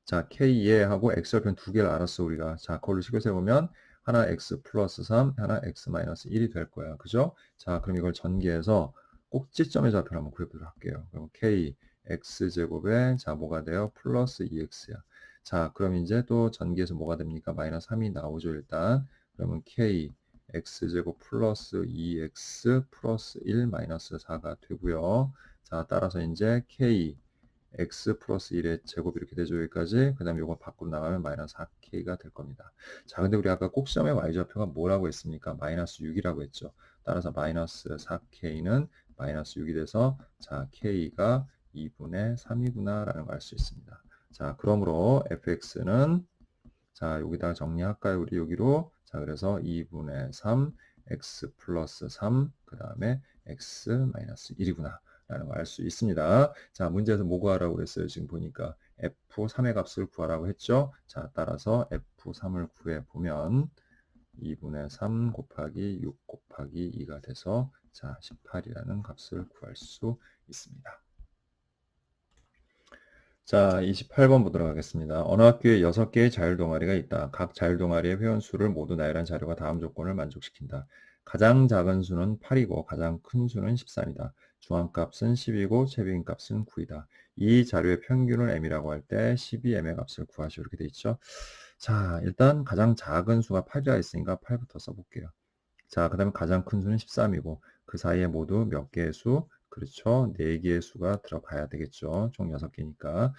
자, k에 하고 x절편 두 개를 알았어, 우리가. 자, 그걸로 식을 세우면 하나 x 플러스 3, 하나 x 마이너스 1이 될 거야. 그죠? 자, 그럼 이걸 전개해서 꼭지점의 좌표를 한번 구해보도록 할게요. 그럼 k x제곱에 자, 뭐가 돼요? 플러스 2x야. 자, 그럼 이제 또 전개해서 뭐가 됩니까? 마이너스 3이 나오죠, 일단. 그러면 k x제곱 플러스 2x 플러스 1 마이너스 4가 되고요. 자, 따라서 이제 k x 플러스 1의 제곱 이렇게 되죠. 여기까지. 그 다음에 이거 밖으로 나가면 마이너스 4k가 될 겁니다. 자, 근데 우리 아까 꼭지점의 y좌표가 뭐라고 했습니까? 마이너스 6이라고 했죠. 따라서 마이너스 4k는 마이너스 6이 돼서 자, k가 2분의 3이구나 라는 걸 알 수 있습니다. 자, 그러므로 fx는 자, 여기다가 정리할까요? 우리 여기로. 자, 그래서 2분의 3 x 플러스 3 그 다음에 x 마이너스 1이구나 라는 걸 알 수 있습니다. 자, 문제에서 뭐 구하라고 그랬어요? 지금 보니까 f3의 값을 구하라고 했죠? 자, 따라서 f3을 구해보면 2분의 3 곱하기 6 곱하기 2가 돼서 자, 18이라는 값을 구할 수 있습니다. 자, 28번 보도록 하겠습니다. 어느 학교에 6개의 자율동아리가 있다. 각 자율동아리의 회원수를 모두 나열한 자료가 다음 조건을 만족시킨다. 가장 작은 수는 8이고 가장 큰 수는 13이다. 중앙값은 10이고 최빈값은 9이다. 이 자료의 평균을 m이라고 할 때 12m의 값을 구하시오. 이렇게 돼 있죠. 자, 일단 가장 작은 수가 8이라 했으니까 8부터 써볼게요. 자, 그 다음에 가장 큰 수는 13이고 그 사이에 모두 몇 개의 수? 그렇죠. 4개의 수가 들어가야 되겠죠. 총 6개니까.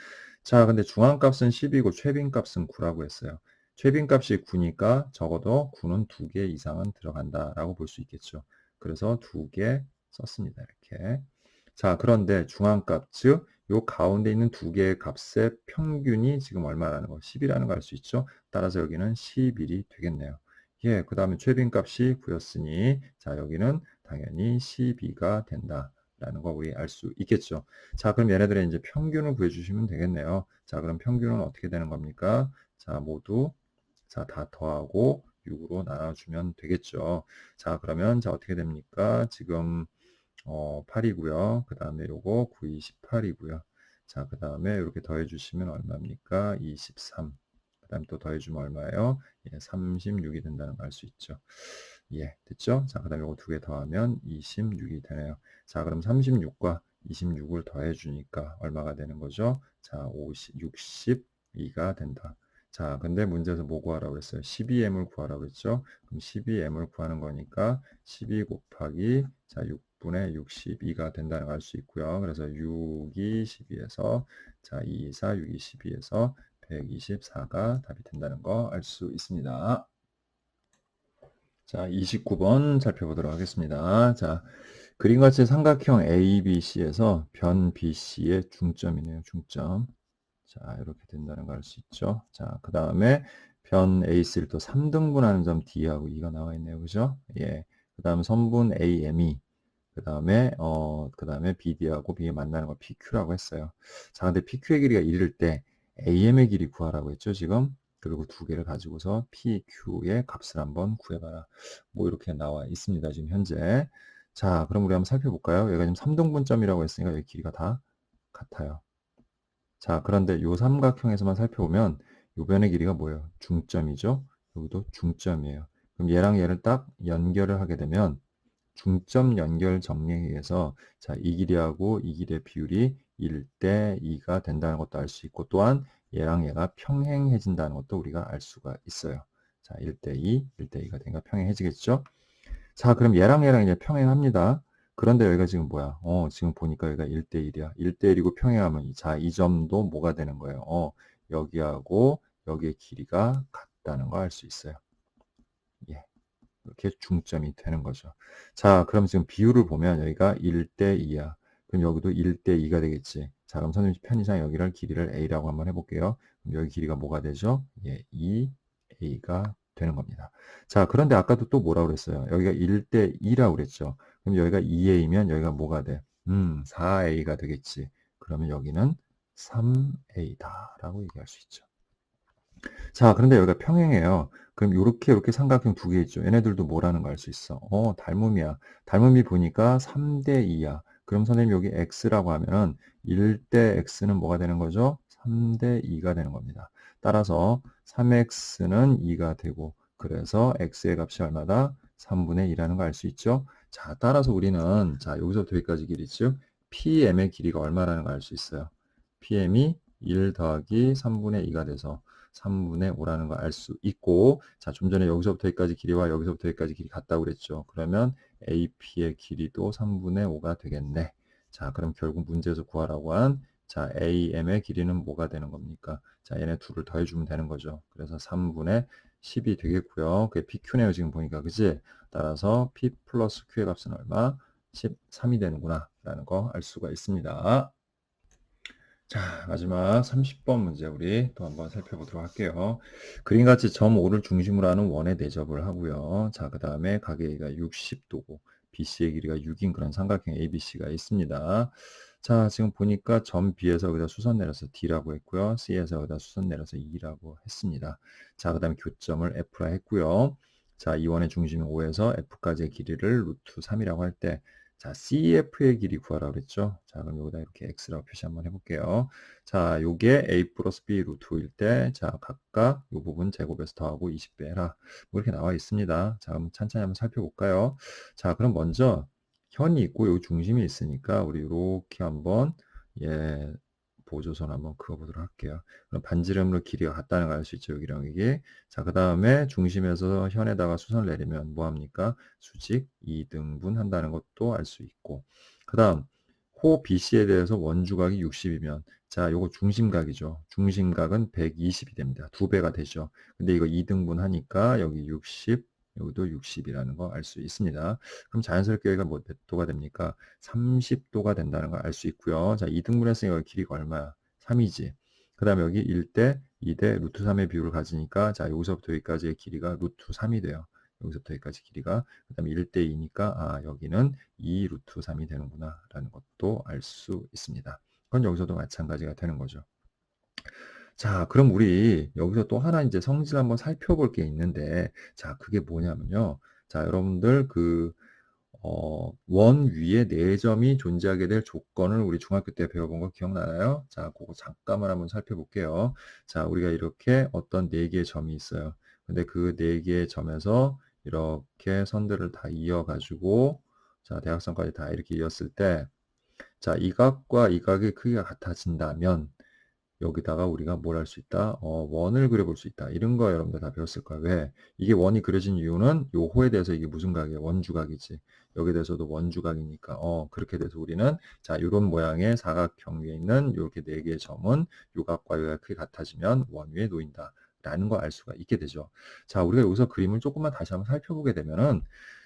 자, 근데 중앙값은 10이고 최빈값은 9라고 했어요. 최빈값이 9니까 적어도 9는 2개 이상은 들어간다라고 볼 수 있겠죠. 그래서 2개 썼습니다. 이렇게. 자, 그런데 중앙값, 즉 요 가운데 있는 2개의 값의 평균이 지금 얼마라는 거? 10이라는 걸 알 수 있죠. 따라서 여기는 11이 되겠네요. 예, 그 다음에 최빈값이 9였으니 자, 여기는 당연히 12가 된다라는 거 우리 알 수 있겠죠. 자, 그럼 얘네들의 이제 평균을 구해주시면 되겠네요. 자, 그럼 평균은 어떻게 되는 겁니까? 자, 모두 자, 다 더하고 6으로 나눠주면 되겠죠. 자, 그러면 자, 어떻게 됩니까? 지금 8이고요. 그 다음에 요거 9, 28이고요. 자, 그 다음에 이렇게 더해주시면 얼마입니까? 23. 그 다음에 또 더해주면 얼마예요? 예, 36이 된다는 걸 알 수 있죠. 예, 됐죠? 자, 그 다음에 요거 두 개 더하면 26이 되네요. 자, 그럼 36과 26을 더해주니까 얼마가 되는 거죠? 자, 62가 된다. 자, 근데 문제에서 뭐 구하라고 했어요? 12m을 구하라고 했죠? 그럼 12m을 구하는 거니까 12 곱하기 자, 6분의 62가 된다는 걸 알 수 있고요. 그래서 6이 12에서 자, 2, 4, 6이 12에서 124가 답이 된다는 거 알 수 있습니다. 자, 29번 살펴보도록 하겠습니다. 자, 그림같이 삼각형 ABC에서 변 BC의 중점이네요. 중점. 자, 이렇게 된다는 걸 알 수 있죠. 자, 그 다음에 변 AC를 또 3등분하는 점 D하고 E가 나와 있네요. 그죠? 예. 그 다음 선분 AM이 그 다음에 BD하고 B가 만나는 걸 PQ라고 했어요. 자, 근데 PQ의 길이가 1일 때 AM의 길이 구하라고 했죠, 지금. 그리고 두 개를 가지고서 PQ의 값을 한번 구해봐라. 뭐 이렇게 나와 있습니다, 지금 현재. 자, 그럼 우리 한번 살펴볼까요? 얘가 지금 3등분점이라고 했으니까 여기 길이가 다 같아요. 자, 그런데 요 삼각형에서만 살펴보면 요 변의 길이가 뭐예요? 중점이죠? 여기도 중점이에요. 그럼 얘랑 얘를 딱 연결을 하게 되면 중점 연결 정리에 의해서 자, 이 길이하고 이 길이의 비율이 1대 2가 된다는 것도 알 수 있고 또한 얘랑 얘가 평행해진다는 것도 우리가 알 수가 있어요. 자, 1대 2, 1대 2가 되니까 평행해지겠죠? 자, 그럼 얘랑 얘랑 이제 평행합니다. 그런데 여기가 지금 뭐야? 지금 보니까 여기가 1대 1이야. 1대 1이고 평행하면 자, 이 점도 뭐가 되는 거예요? 여기하고 여기의 길이가 같다는 거 알 수 있어요. 예. 이렇게 중점이 되는 거죠. 자, 그럼 지금 비율을 보면 여기가 1대 2야. 그럼 여기도 1대 2가 되겠지. 자, 그럼 선생님 편의상 여기를 길이를 A라고 한번 해볼게요. 그럼 여기 길이가 뭐가 되죠? 예, 2A가 되는 겁니다. 자, 그런데 아까도 또 뭐라고 그랬어요? 여기가 1대 2라고 그랬죠. 그럼 여기가 2A면 여기가 뭐가 돼? 4A가 되겠지. 그러면 여기는 3A다 라고 얘기할 수 있죠. 자, 그런데 여기가 평행해요. 그럼 요렇게 삼각형 두 개 있죠. 얘네들도 뭐라는 거 알 수 있어. 닮음이야. 닮음이 보니까 3대 2야. 그럼 선생님 여기 x라고 하면은 1대 x는 뭐가 되는 거죠? 3대 2가 되는 겁니다. 따라서 3x는 2가 되고, 그래서 x의 값이 얼마다? 3분의 2라는 거 알 수 있죠? 자, 따라서 우리는, 자, 여기서부터 여기까지 길이, 즉, PM의 길이가 얼마라는 거 알 수 있어요. PM이 1 더하기 3분의 2가 돼서 3분의 5라는 걸 알 수 있고, 자, 좀 전에 여기서부터 여기까지 길이와 여기서부터 여기까지 길이 같다고 그랬죠. 그러면 AP의 길이도 3분의 5가 되겠네. 자, 그럼 결국 문제에서 구하라고 한, 자, AM의 길이는 뭐가 되는 겁니까? 자, 얘네 둘을 더해주면 되는 거죠. 그래서 3분의 10이 되겠고요. 그게 PQ네요, 지금 보니까. 그지? 따라서 P 플러스 Q의 값은 얼마? 13이 되는구나. 라는 거 알 수가 있습니다. 자, 마지막 30번 문제 우리 또 한번 살펴보도록 할게요. 그림같이 점 O를 중심으로 하는 원의 대접을 하고요. 자, 그 다음에 각의 A가 60도고 BC의 길이가 6인 그런 삼각형 ABC가 있습니다. 자, 지금 보니까 점 B에서 여기다 수선 내려서 D라고 했고요. C에서 여기다 수선 내려서 E라고 했습니다. 자, 그 다음에 교점을 F라 했고요. 자, 이 원의 중심이 O에서 F까지의 길이를 루트 3이라고 할 때, 자, CF의 길이 구하라고 그랬죠. 자, 그럼 여기다 이렇게 X라고 표시 한번 해볼게요. 자, 요게 A 플러스 B 루트 5일 때, 자, 각각 요 부분 제곱해서 더하고 20배 해라. 뭐 이렇게 나와 있습니다. 자, 그럼 찬찬히 한번 살펴볼까요? 자, 그럼 먼저 현이 있고 요 중심이 있으니까 우리 이렇게 한번, 예, 보조선 한번 그어보도록 할게요. 그럼 반지름으로 길이가 같다는 걸 알 수 있죠. 여기랑 이게. 자, 그 다음에 중심에서 현에다가 수선을 내리면 뭐합니까? 수직 2등분 한다는 것도 알 수 있고. 그 다음, 호 BC에 대해서 원주각이 60이면, 자, 요거 중심각이죠. 중심각은 120이 됩니다. 2배가 되죠. 근데 이거 2등분 하니까 여기 60, 여기도 60이라는 거 알 수 있습니다. 그럼 자연스럽게 여기가 몇 도가 됩니까? 30도가 된다는 걸 알 수 있고요. 자, 2등분했으니까 길이가 얼마야? 3이지. 그 다음에 여기 1대 2대 루트 3의 비율을 가지니까, 자, 여기서부터 여기까지의 길이가 루트 3이 돼요. 여기서부터 여기까지 길이가. 그 다음에 1대 2니까, 아, 여기는 2 루트 3이 되는구나. 라는 것도 알 수 있습니다. 그건 여기서도 마찬가지가 되는 거죠. 자, 그럼 우리 여기서 또 하나 이제 성질 한번 살펴볼 게 있는데, 자, 그게 뭐냐면요. 자, 여러분들 원 위에 4점이 존재하게 될 조건을 우리 중학교 때 배워본 거 기억나나요? 자, 그거 잠깐만 한번 살펴볼게요. 자, 우리가 이렇게 어떤 4개의 점이 있어요. 근데 그 4개의 점에서 이렇게 선들을 다 이어가지고, 자, 대각선까지 다 이렇게 이었을 때, 자, 이 각과 이 각의 크기가 같아진다면, 여기다가 우리가 뭘 할 수 있다? 원을 그려볼 수 있다. 이런 거 여러분들 다 배웠을 거야. 왜? 이게 원이 그려진 이유는 요 호에 대해서 이게 무슨 각이야? 원주각이지. 여기에 대해서도 원주각이니까, 그렇게 돼서 우리는, 자, 요런 모양의 사각형 위에 있는 요렇게 4개의 점은 요 각과 요 각 크기 같아지면 원 위에 놓인다. 라는 거 알 수가 있게 되죠. 자, 우리가 여기서 그림을 조금만 다시 한번 살펴보게 되면은,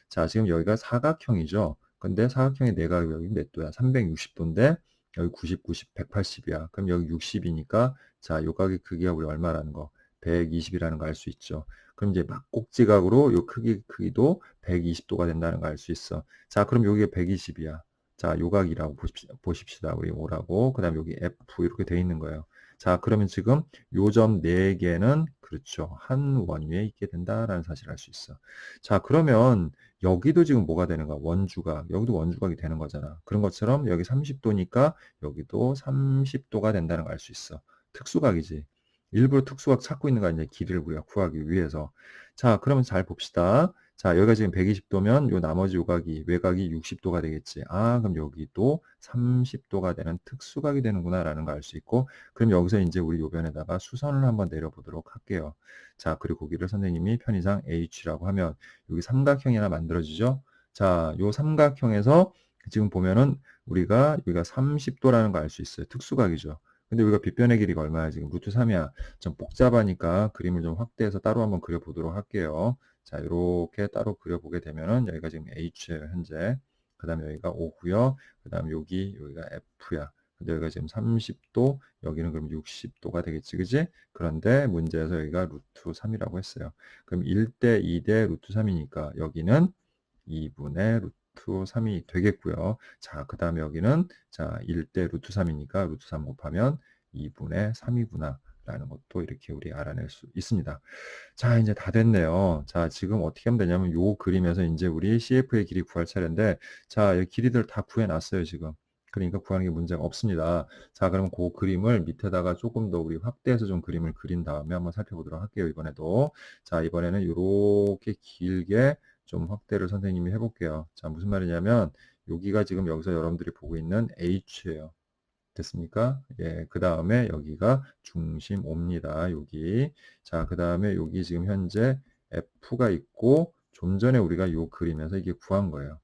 자, 지금 여기가 사각형이죠. 근데 사각형의 내각이 여기 몇 도야? 360도인데, 여기 90, 90, 180이야. 그럼 여기 60이니까, 자, 요각의 크기가 우리 얼마라는 거? 120이라는 거 알 수 있죠. 그럼 이제 막꼭지각으로 요 크기도 120도가 된다는 거 알 수 있어. 자, 그럼 여기가 120이야. 자, 요각이라고 보십시다. 우리 오라고. 그 다음 여기 F 이렇게 돼 있는 거예요. 자, 그러면 지금 요 점 4개는, 그렇죠, 한 원 위에 있게 된다라는 사실을 알 수 있어. 자, 그러면 여기도 지금 뭐가 되는가? 원주각. 여기도 원주각이 되는 거잖아. 그런 것처럼 여기 30도니까 여기도 30도가 된다는 걸 알 수 있어. 특수각이지. 일부러 특수각 찾고 있는 거 아니냐? 길이를 우리가 구하기 위해서. 자, 그러면 잘 봅시다. 자, 여기가 지금 120도면 요 나머지 요각이, 외각이 60도가 되겠지. 아, 그럼 여기도 30도가 되는 특수각이 되는구나 라는 걸 알 수 있고, 그럼 여기서 이제 우리 요변에다가 수선을 한번 내려보도록 할게요. 자, 그리고 거기를 선생님이 편의상 H라고 하면 여기 삼각형이 하나 만들어지죠. 자, 요 삼각형에서 지금 보면은 우리가 여기가 30도라는 걸 알 수 있어요. 특수각이죠. 근데 우리가 빗변의 길이가 얼마야? 지금 루트 3이야. 좀 복잡하니까 그림을 좀 확대해서 따로 한번 그려보도록 할게요. 자, 이렇게 따로 그려보게 되면은 여기가 지금 H예요, 현재. 그 다음에 여기가 O고요. 그 다음에 여기가 F야. 근데 여기가 지금 30도, 여기는 그럼 60도가 되겠지, 그지? 그런데 문제에서 여기가 루트 3이라고 했어요. 그럼 1대 2대 루트 3이니까 여기는 2분의 루트 3이 되겠고요. 자, 그 다음에 여기는 자 1대 루트 3이니까 루트 3 곱하면 2분의 3이구나 라는 것도 이렇게 우리 알아낼 수 있습니다. 자, 이제 다 됐네요. 자, 지금 어떻게 하면 되냐면 요 그림에서 이제 우리 CF의 길이 구할 차례인데, 자, 이 길이들 다 구해놨어요, 지금. 그러니까 구하는 게 문제가 없습니다. 자, 그럼 그 그림을 밑에다가 조금 더 우리 확대해서 좀 그림을 그린 다음에 한번 살펴보도록 할게요, 이번에도. 자, 이번에는 이렇게 길게 좀 확대를 선생님이 해볼게요. 자, 무슨 말이냐면, 여기가 지금 여기서 여러분들이 보고 있는 H예요. 됐습니까? 예, 그 다음에 여기가 중심 O입니다. 여기. 자, 그 다음에 여기 지금 현재 F가 있고, 좀 전에 우리가 요 그림에서 이게 구한 거예요.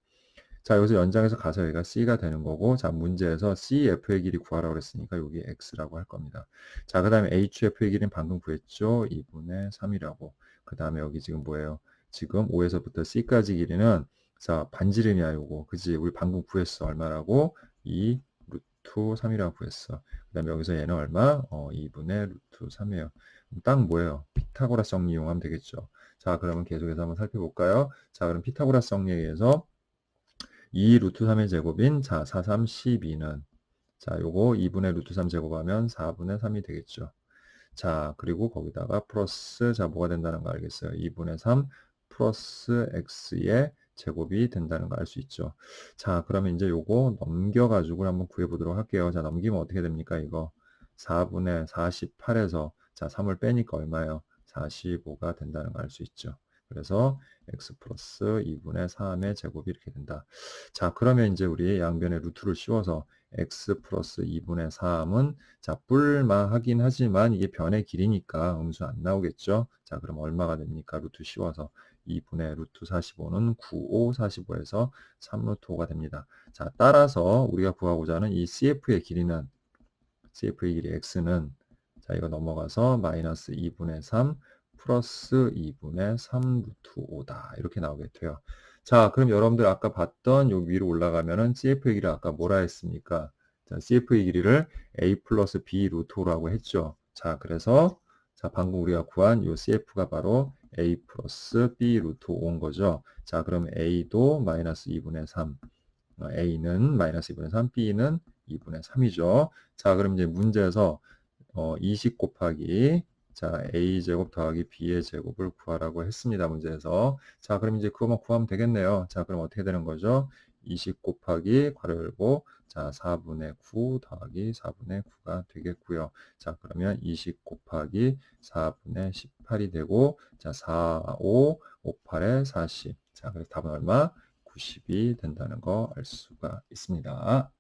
자, 여기서 연장해서 가서 여기가 C가 되는 거고, 자, 문제에서 CF의 길이 구하라고 그랬으니까 여기 X라고 할 겁니다. 자, 그 다음에 HF의 길이는 방금 구했죠? 2분의 3이라고. 그 다음에 여기 지금 뭐예요? 지금 5에서부터 C까지 길이는, 자, 반지름이야, 요거. 그지? 우리 방금 구했어. 얼마라고? 2 루트 3이라고 구했어. 그 다음에 여기서 얘는 얼마? 2분의 루트 3이에요. 딱 뭐예요? 피타고라스 정리 이용하면 되겠죠. 자, 그러면 계속해서 한번 살펴볼까요? 자, 그럼 피타고라스 정리에 의해서 2 루트 3의 제곱인 자 4, 3, 12는 자 요거 2분의 루트 3 제곱하면 4분의 3이 되겠죠. 자 그리고 거기다가 플러스 자 뭐가 된다는 거 알겠어요. 2분의 3 플러스 x의 제곱이 된다는 거 알 수 있죠. 자 그러면 이제 요거 넘겨가지고 한번 구해보도록 할게요. 자 넘기면 어떻게 됩니까 이거 4분의 48에서 자 3을 빼니까 얼마예요? 45가 된다는 거 알 수 있죠. 그래서 x 플러스 2분의 3의 제곱이 이렇게 된다. 자, 그러면 이제 우리 양변에 루트를 씌워서 x 플러스 2분의 3은 자, 뿔마하긴 하지만 이게 변의 길이니까 음수 안 나오겠죠? 자, 그럼 얼마가 됩니까? 루트 씌워서 2분의 루트 45는 9, 5, 45에서 3루트 5가 됩니다. 자, 따라서 우리가 구하고자 하는 이 CF의 길이는 CF의 길이 x는 자, 이거 넘어가서 마이너스 2분의 3 플러스 2분의 3 루트 5다. 이렇게 나오게 돼요. 자, 그럼 여러분들 아까 봤던 요 위로 올라가면은 CF의 길이 아까 뭐라 했습니까? 자, CF의 길이를 A 플러스 B 루트 5라고 했죠. 자, 그래서 자, 방금 우리가 구한 요 CF가 바로 A 플러스 B 루트 5인 거죠. 자, 그럼 A도 마이너스 2분의 3. A는 마이너스 2분의 3, B는 2분의 3이죠. 자, 그럼 이제 문제에서 20 곱하기 자, A제곱 더하기 B의 제곱을 구하라고 했습니다. 문제에서. 자, 그럼 이제 그것만 구하면 되겠네요. 자, 그럼 어떻게 되는 거죠? 20 곱하기 괄호 열고 자, 4분의 9 더하기 4분의 9가 되겠고요. 자, 그러면 20 곱하기 4분의 18이 되고 자, 4, 5, 5, 8에 40. 자, 그래서 답은 얼마? 90이 된다는 거 알 수가 있습니다.